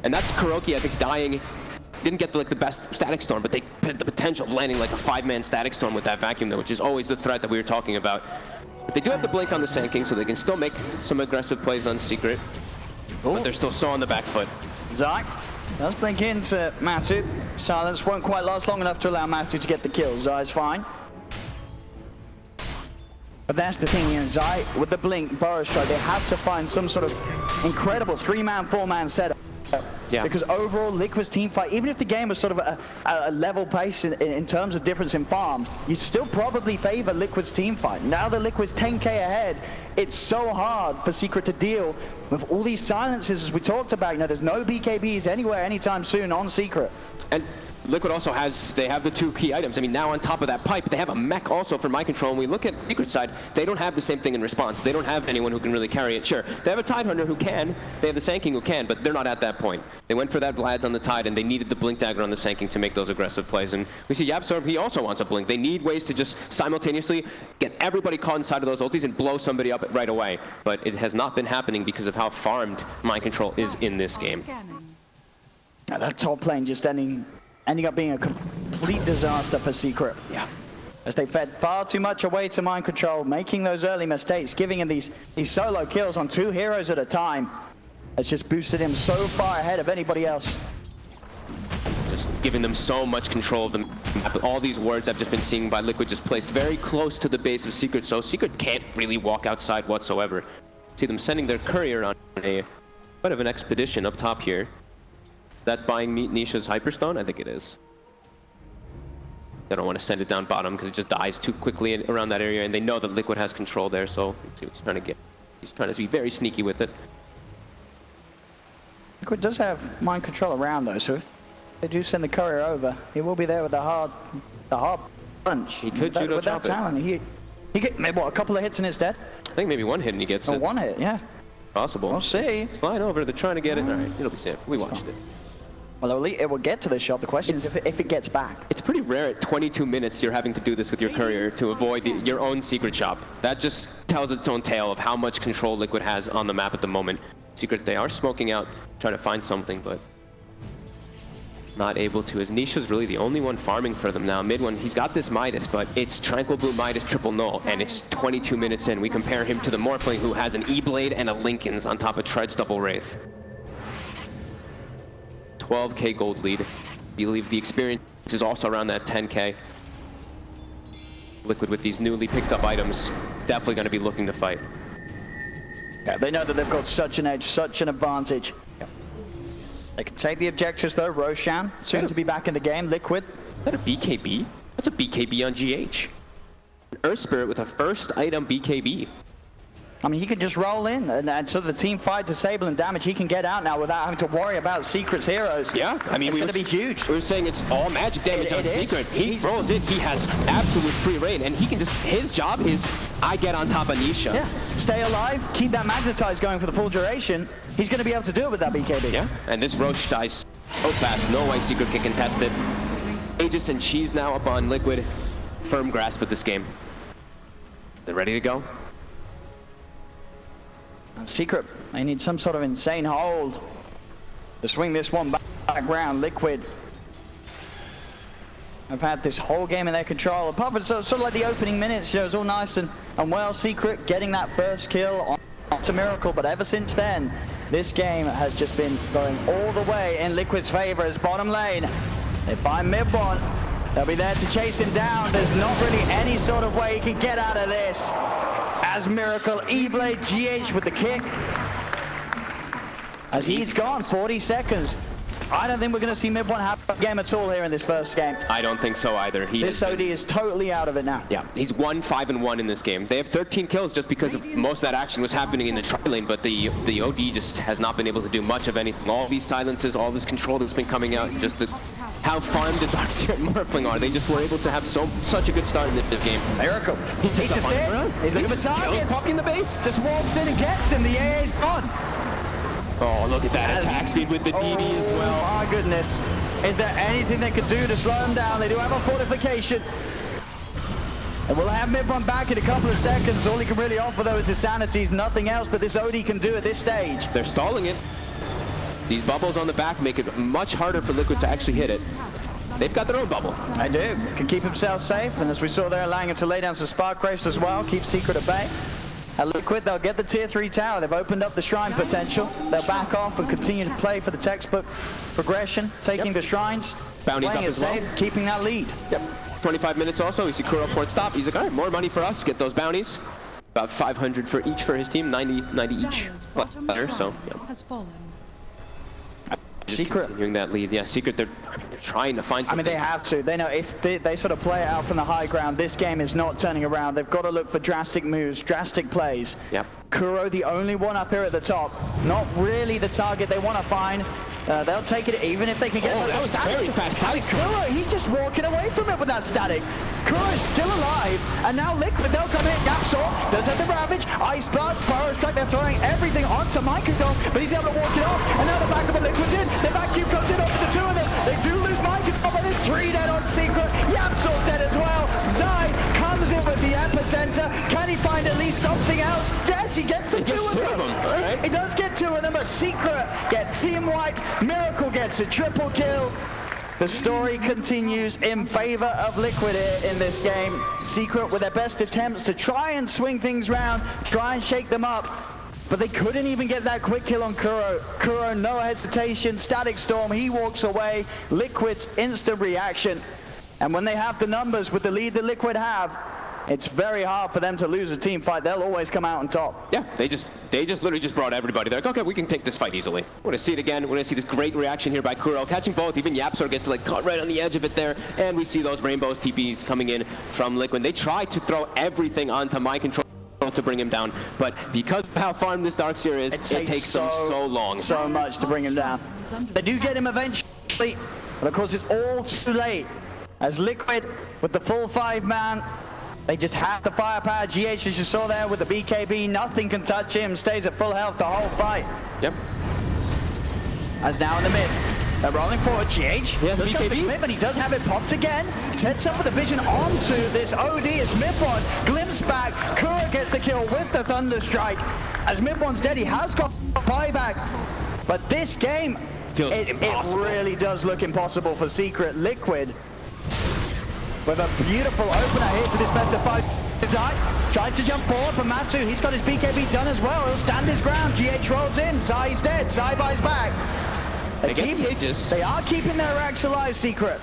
S7: And that's Kuroki, I think, dying. Didn't get the best static storm, but they had the potential of landing like a 5-man static storm with that vacuum there, which is always the threat that we were talking about. But they do have the blink on the Sand King, so they can still make some aggressive plays on Secret. But they're still so on the back foot.
S6: Zai does blink into Matu. Silence won't quite last long enough to allow Matu to get the kill. Zai's fine. But that's the thing, you know, Zai with the blink, Burrow Strike, they have to find some sort of incredible 3-man, 4-man setup. Yeah. Because overall, Liquid's team fight, even if the game was sort of a level pace in terms of difference in farm, you still probably favor Liquid's team fight. Now that Liquid's 10k ahead, it's so hard for Secret to deal with all these silences as we talked about. You know, there's no BKBs anywhere anytime soon on Secret.
S7: And Liquid also they have the 2 key items. I mean, now on top of that pipe, they have a mech also for mind control. And we look at Secret side, they don't have the same thing in response. They don't have anyone who can really carry it. Sure, they have a Tidehunter who can, they have the Sand King who can, but they're not at that point. They went for that Vlad's on the Tide, and they needed the Blink Dagger on the Sand King to make those aggressive plays. And we see YapzOr, he also wants a Blink. They need ways to just simultaneously get everybody caught inside of those ultis and blow somebody up right away. But it has not been happening because of how farmed mind control is in this game.
S6: Now that top lane just ending up being a complete disaster for Secret.
S7: Yeah.
S6: As they fed far too much away to mind control, making those early mistakes, giving him these solo kills on 2 heroes at a time. Has just boosted him so far ahead of anybody else.
S7: Just giving them so much control of the map. All these wards I've just been seeing by Liquid just placed very close to the base of Secret, so Secret can't really walk outside whatsoever. See them sending their courier on a bit of an expedition up top here. That buying Nisha's Hyperstone? I think it is. They don't want to send it down bottom because it just dies too quickly around that area, and they know that Liquid has control there, so let's see what he's trying to get. He's trying to be very sneaky with it.
S6: Liquid does have mind control around though, so if they do send the courier over, he will be there with the hard punch.
S7: He could judo
S6: with that
S7: chop
S6: talent. He get maybe what, a couple of hits and it's dead?
S7: I think maybe 1 hit and he gets it.
S6: 1 hit, yeah.
S7: Possible.
S6: We'll see.
S7: It's flying over, they're trying to get it. All right, it'll be safe. We watched it.
S6: Well, it will get to the shot. The question is if it gets back.
S7: It's pretty rare at 22 minutes you're having to do this with your courier to avoid your own secret shop. That just tells its own tale of how much control Liquid has on the map at the moment. Secret, they are smoking out, trying to find something, but not able to, as Nisha's really the only one farming for them now. Mid one, he's got this Midas, but it's Tranquil Blue Midas triple null, and it's 22 minutes in. We compare him to the Morphling, who has an E-Blade and a Linken's on top of Tread's double Wraith. 12k gold lead. I believe the experience is also around that 10k. Liquid with these newly picked up items, definitely going to be looking to fight.
S6: Yeah, they know that they've got such an edge, such an advantage. Yep. They can take the objectives though. Roshan, soon to be back in the game. Liquid.
S7: Is that a BKB? That's a BKB on GH. An Earth Spirit with a first item BKB.
S6: I mean, he can just roll in, and so the team fight, disable and damage, he can get out now without having to worry about Secret's heroes.
S7: Yeah, I mean,
S6: it's going to be huge.
S7: We were saying it's all magic damage on Secret. He rolls it, he has absolute free reign, and he can just, his job is, I get on top of Nisha.
S6: Yeah, stay alive, keep that magnetize going for the full duration. He's going to be able to do it with that BKB.
S7: Yeah, and this Roche dies so fast, no way Secret can contest it. Aegis and Cheese now up on Liquid. Firm grasp of this game. They're ready to go.
S6: And Secret, they need some sort of insane hold to swing this one back round. Liquid have had this whole game in their control. Apart from sort of like the opening minutes, it was all nice and well. Secret getting that first kill on to Miracle, but ever since then, this game has just been going all the way in Liquid's favor as bottom lane. They find mid one. They'll be there to chase him down. There's not really any sort of way he can get out of this. As Miracle, E-Blade, GH with the kick. As he's gone, 40 seconds. I don't think we're going to see mid one have a game at all here in this first game.
S7: I don't think so either.
S6: This OD is totally out of it now.
S7: Yeah, he's 1-5-1 in this game. They have 13 kills just because of most of that action was happening in the tri lane, but the OD just has not been able to do much of anything. All these silences, all this control that's been coming out, just how farmed the Darkseer and Morphling are. They just were able to have such a good start in this game.
S6: Miracle. He's just in. He's looking for targets.
S7: Poppy in the base.
S6: Just walks in and gets him. The AA's gone.
S7: Oh, look at that attack speed with the DD as well.
S6: Oh, my goodness. Is there anything they could do to slow him down? They do have a fortification. And we'll have mid one back in a couple of seconds. All he can really offer, though, is his sanity. Nothing else that this OD can do at this stage.
S7: They're stalling it. These bubbles on the back make it much harder for Liquid to actually hit it. They've got their own bubble.
S6: They do. Can keep himself safe, and as we saw there, allowing him to lay down some Spark Wraiths as well, keep Secret at bay. At Liquid, they'll get the tier 3 tower. They've opened up the shrine potential. They'll back off and continue to play for the textbook progression, taking the shrines,
S7: bounties
S6: playing
S7: up
S6: it
S7: as well.
S6: safe, keeping that lead.
S7: Yep. 25 minutes also. We see Kuro port stop. He's like, all right, more money for us. Get those bounties. About 500 for each for his team, 90 each. Better, so yeah.
S6: Secret
S7: continuing that lead. Yeah, Secret, they're trying to find something.
S6: I mean, they have to. They know if they sort of play it out from the high ground, this game is not turning around. They've got to look for drastic moves, drastic plays.
S7: Yep.
S6: Kuro, the only one up here at the top. Not really the target they want to find. They'll take it even if they can get
S7: that was very fast. Static.
S6: Kuro, he's just walking away from it with that static. Kuro's still alive, and now Liquid, they'll come in. Yapsor does have the Ravage, Ice Blast, Pyro Strike, they're throwing everything onto Microdome, but he's able to walk it off, and now the backup of Liquid's in. The vacuum comes in over the two of them. They do lose Microdome, but there's 3 dead on Secret. Yapsor dead as well. Zai comes in with the epicenter. Can he find at least something else? Yes, he gets the two of them.
S7: Right?
S6: He does get 2 of them, but Secret get team wipe. Miracle gets a triple kill. The story continues in favor of Liquid here in this game. Secret with their best attempts to try and swing things around, try and shake them up, but they couldn't even get that quick kill on Kuro. Kuro, no hesitation, Static Storm, he walks away. Liquid's instant reaction. And when they have the numbers with the lead that Liquid have, it's very hard for them to lose a team fight. They'll always come out on top.
S7: Yeah, they just literally just brought everybody. They're like, okay, we can take this fight easily. We're gonna see it again. We're gonna see this great reaction here by Kuro, catching both. Even Yapsor gets like caught right on the edge of it there, and we see those rainbows TPs coming in from Liquid. They try to throw everything onto My Control to bring him down, but because of how farmed this Darkseer is, it takes them so long.
S6: So much to bring him down. They do get him eventually, but of course it's all too late. As Liquid, with the full 5-man, they just have the firepower. GH, as you saw there with the BKB, nothing can touch him, stays at full health the whole fight.
S7: Yep.
S6: As now in the mid, they're rolling forward. GH,
S7: he has BKB,
S6: but he does have it popped again. Sets up with the vision onto this OD as Midbon glimpse back. Kuro gets the kill with the Thunder Strike. As Midbon's dead, he has got buyback. But this game, it really does look impossible for Secret. Liquid with a beautiful opener here to this best of 5. Zai tried to jump forward, but Matsu, he's got his BKB done as well. He'll stand his ground. GH rolls in. Zai's dead. Zai buys back. They are keeping their racks alive, Secret.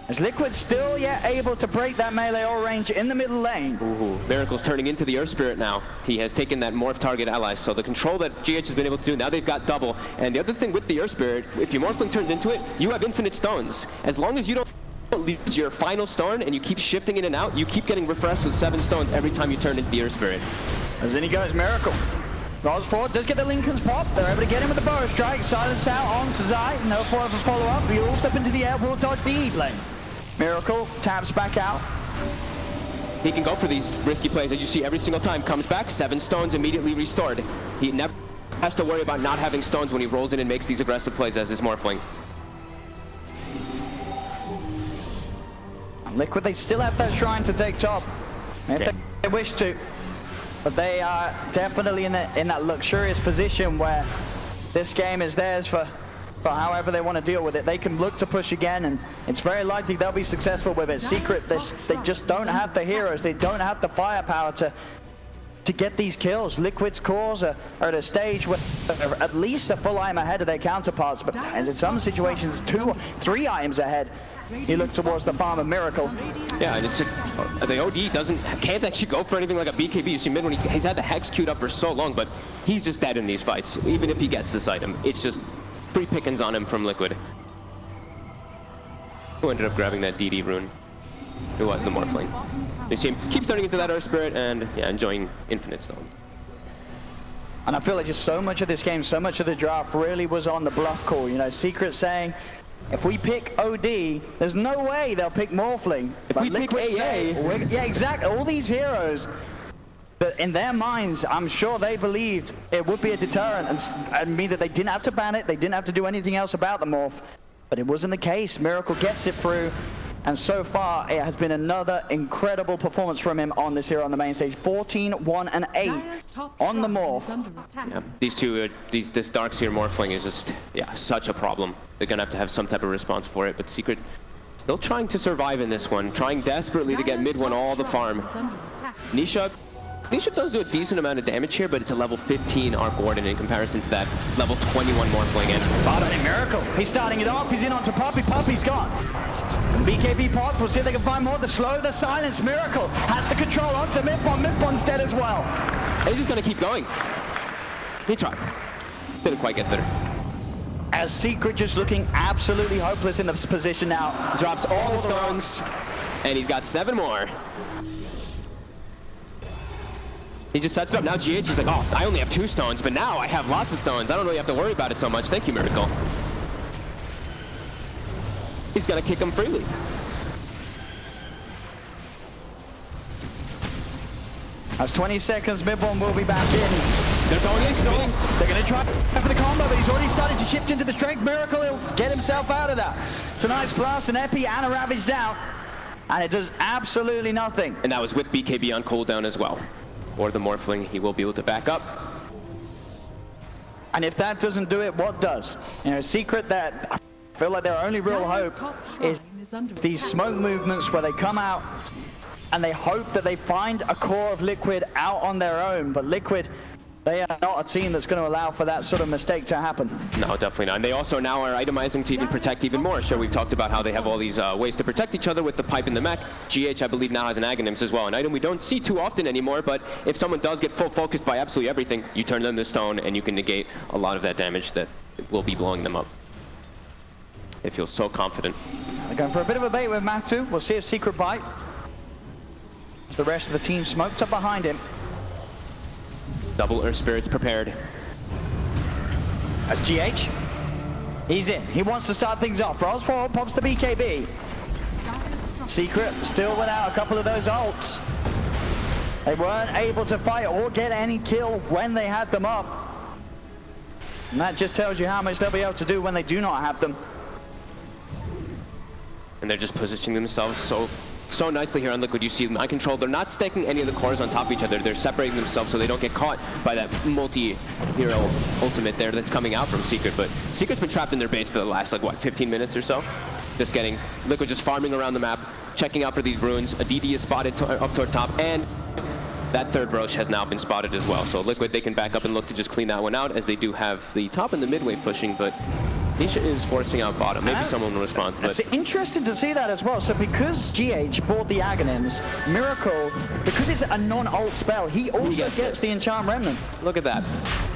S6: As Liquid still yet able to break that melee all range in the middle lane.
S7: Ooh, Miracle's turning into the Earth Spirit now. He has taken that morph target ally, so the control that GH has been able to do, now they've got double. And the other thing with the Earth Spirit, if your Morphling turns into it, you have infinite stones. As long as you don't lose your final stone and you keep shifting in and out, you keep getting refreshed with 7 stones every time you turn into the Earth Spirit.
S6: As in he goes, Miracle. Rolls forward, does get the Lincoln's pop. They're able to get him with the Burrow Strike. Silence out on to Zai. No further follow-up. He will step into the air, will dodge the Eve lane. Miracle taps back out.
S7: He can go for these risky plays, as you see every single time. Comes back, 7 stones immediately restored. He never has to worry about not having stones when he rolls in and makes these aggressive plays as his Morphling.
S6: Liquid, they still have that shrine to take top, if they wish to. But they are definitely in that luxurious position where this game is theirs for however they want to deal with it. They can look to push again, and it's very likely they'll be successful with it. Secret, they just don't have the heroes. They don't have the firepower to get these kills. Liquid's cores are at a stage where they're at least a full item ahead of their counterparts, but in some situations 2 or 3 items ahead. You look towards the farm of Miracle.
S7: Yeah, and it's the OD can't actually go for anything like a BKB. You see mid when he's had the Hex queued up for so long, but he's just dead in these fights. Even if he gets this item, it's just free pickings on him from Liquid. Who ended up grabbing that DD rune? It was the Morphling. You see him keep turning into that Earth Spirit and yeah, enjoying Infinite Stone.
S6: And I feel like just so much of this game, so much of the draft really was on the bluff call. You know, Secret saying, if we pick OD, there's no way they'll pick Morphling.
S7: If we pick AA...
S6: yeah, exactly. All these heroes, but in their minds, I'm sure they believed it would be a deterrent and mean that they didn't have to ban it, they didn't have to do anything else about the Morph. But it wasn't the case. Miracle gets it through. And so far, it has been another incredible performance from him on this hero on the main stage. 14, 1, and 8 on the Morph.
S7: Yeah, this Darkseer Morphling is just, yeah, such a problem. They're gonna have to have some type of response for it, but Secret still trying to survive in this one, trying desperately to get mid one all the farm. Nisha does do a decent amount of damage here, but it's a level 15 Arc Warden in comparison to that level 21 Morphling. And
S6: bottom Miracle, he's starting it off, he's in onto Puppey, Puppey's gone. BKB pops, we'll see if they can find more. The slow, the silence, Miracle has the control onto Midbon. Midbon's dead as well.
S7: He's just gonna keep going. He tried. Didn't quite get there.
S6: As Secret just looking absolutely hopeless in this position now.
S7: Drops all the stones, and he's got 7 more. He just sets it up. Now GH is like, oh, I only have 2 stones, but now I have lots of stones. I don't really have to worry about it so much. Thank you, Miracle. He's gonna kick him freely.
S6: That's 20 seconds. Midbomb will be back in.
S7: They're going in, committing.
S6: They're going to try for the combo, but he's already started to shift into the strength. Miracle, he'll get himself out of that. It's a nice blast, an Epi and a Ravage down. And it does absolutely nothing.
S7: And that was with BKB on cooldown as well. Or the Morphling, he will be able to back up.
S6: And if that doesn't do it, what does? You know, Secret, that I feel like their only real hope is these smoke movements where they come out and they hope that they find a core of Liquid out on their own. But Liquid, they are not a team that's going to allow for that sort of mistake to happen.
S7: No, definitely not. And they also now are itemizing to even protect even more. Sure, we've talked about how they have all these ways to protect each other with the pipe and the mech. GH, I believe, now has an Aghanims as well. An item we don't see too often anymore, but if someone does get full focused by absolutely everything, you turn them to stone and you can negate a lot of that damage that will be blowing them up. They feel so confident.
S6: They're going for a bit of a bait with Matu. We'll see if Secret bite. The rest of the team smoked up behind him.
S7: Double Earth Spirits prepared.
S6: That's GH. He's in. He wants to start things off. Rolls forward, pops the BKB. Secret still without a couple of those ults. They weren't able to fight or get any kill when they had them up. And that just tells you how much they'll be able to do when they do not have them.
S7: And they're just positioning themselves so nicely here on Liquid. You see Mind Control. They're not stacking any of the cores on top of each other. They're separating themselves so they don't get caught by that multi-hero ultimate there that's coming out from Secret. But Secret's been trapped in their base for the last, like, what, 15 minutes or so? Just getting Liquid just farming around the map, checking out for these runes. A DD is spotted up toward top, and that third Roche has now been spotted as well. So Liquid, they can back up and look to just clean that one out, as they do have the top and the mid wave pushing, but Nisha is forcing out bottom. Maybe someone will respond.
S6: It's interesting to see that as well. So because GH bought the Aghanims, Miracle, because it's a non-ult spell, he also gets the Enchant Remnant.
S7: Look at that.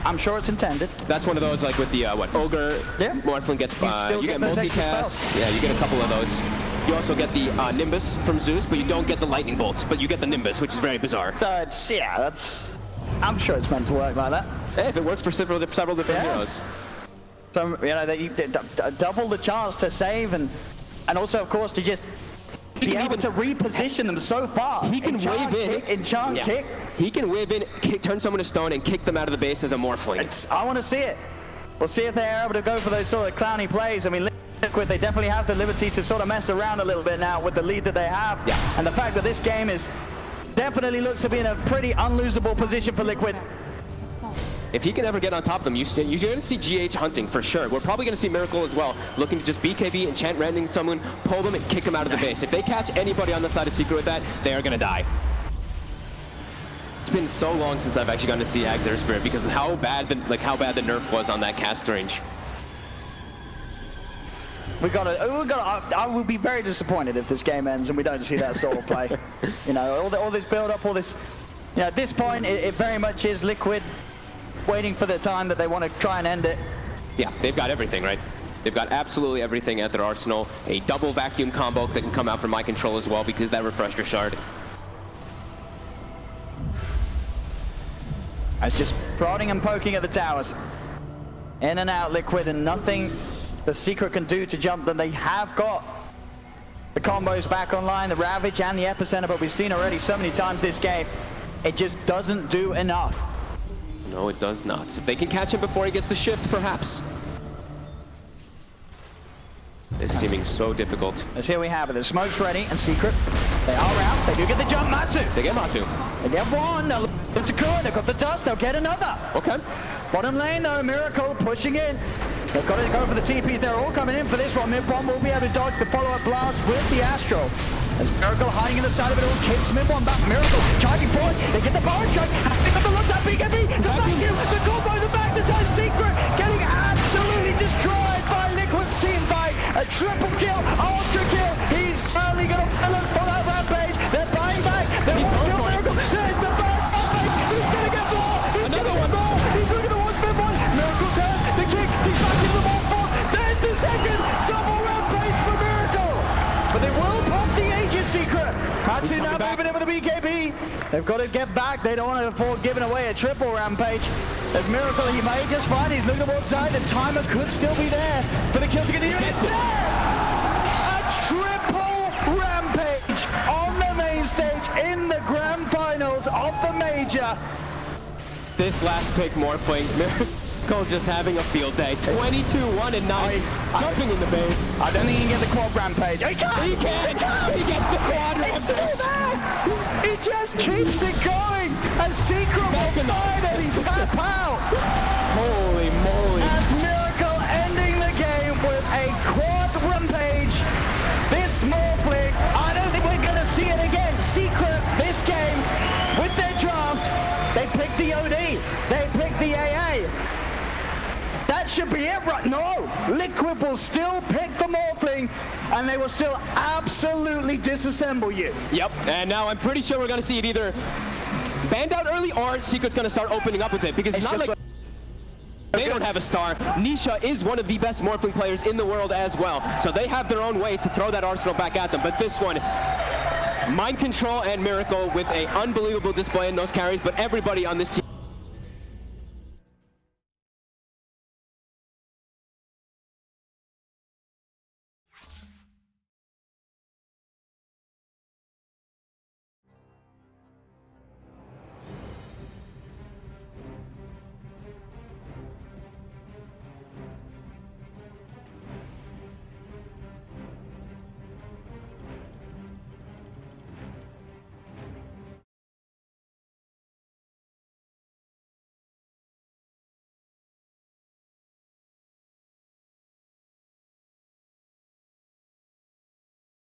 S6: I'm sure it's intended.
S7: That's one of those, like with the, Ogre, Morphling gets, you get multicast. Yeah, you get a couple of those. You also get the Nimbus from Zeus, but you don't get the Lightning Bolt, but you get the Nimbus, which is very bizarre.
S6: So it's, yeah, that's, I'm sure it's meant to work like that.
S7: Hey, if it works for several different heroes.
S6: So, you know, that you double the chance to save and also, of course, to just be able to reposition them so far.
S7: He can wave in.
S6: Enchant kick.
S7: He can wave in, turn someone to stone, and kick them out of the base as a Morphling.
S6: I want to see it. We'll see if they're able to go for those sort of clowny plays. I mean, Liquid, they definitely have the liberty to sort of mess around a little bit now with the lead that they have. Yeah. And the fact that this game is definitely looks to be in a pretty unlosable position for Liquid.
S7: If he can ever get on top of them, you're going to see GH hunting for sure. We're probably going to see Miracle as well, looking to just BKB, enchant rending someone, pull them, and kick them out of the base. If they catch anybody on the side of Secret with that, they are going to die. It's been so long since I've actually gotten to see Agh's Spirit because how bad the nerf was on that cast range.
S6: I would be very disappointed if this game ends and we don't see that sort of play. You know, all this build up, all this. You know, at this point, it very much is Liquid waiting for the time that they want to try and end it.
S7: Yeah, they've got everything, right? They've got absolutely everything at their arsenal. A double vacuum combo that can come out from Mind Control as well because of that refresher shard.
S6: It's just prodding and poking at the towers. In and out Liquid, and nothing the Secret can do to jump them. They have got the combos back online, the Ravage and the Epicenter, but we've seen already so many times this game, it just doesn't do enough.
S7: No, it does not. If they can catch him before he gets the shift, perhaps. It's seeming so difficult.
S6: As here we have it. The smoke's ready, and Secret, they are out. They do get the jump. Matu.
S7: They get Matu.
S6: They get one. They'll Takua. They've got the dust. They'll get another.
S7: Okay.
S6: Bottom lane, though, Miracle pushing in. They've got to go for the TPs. They're all coming in for this one. Mid-bomb will be able to dodge the follow-up blast with the Astral. As Miracle hiding in the side of it all, kicks Mid-bomb back. Miracle charging forward. They get the power strike. They got the look that BKB. The vacuum, the combo, the back to tie. Secret getting absolutely destroyed by Liquid's team fight. A triple kill, ultra kill. He's certainly going to fill it for that rampage. They're buying back. They want to kill Miracle. There's the first rampage. He's going to get more. He's going to get more. He's looking towards Mid-bomb. Miracle turns the kick. He's back into the ball four. There's the second double rampage for Miracle. But they will pop the Aegis Secret. Hatsu now moving in with the BKB. They've got to get back. They don't want to afford giving away a triple Rampage. As Miracle, he may just find. He's looking towards side. The timer could still be there for the kill to continue. It's there! A triple Rampage on the main stage in the grand finals of the major.
S7: This last pick, Morphling. Miracle just having a field day. 22-1 and 9. Jumping in the base.
S6: I don't think he can get the quad Rampage. He can!
S7: He can! He gets the quad
S6: It's
S7: Rampage.
S6: still there! He just keeps it going! And Secret will finally tap out!
S7: Holy moly.
S6: As Miracle ending the game with a quad Rampage. This Morphling, I don't think we're going to see it again. Secret, this game, with their draft, they picked the OD. They picked the AA. That should be it, right? No! Liquid will still pick the Morphling, and they will still absolutely disassemble you.
S7: Yep, and now I'm pretty sure we're going to see it either banned out early or Secret's going to start opening up with it, because it's not like they don't have a star. Nisha is one of the best Morphling players in the world as well, so they have their own way to throw that arsenal back at them, but this one, Mind Control and Miracle with an unbelievable display in those carries, but everybody on this team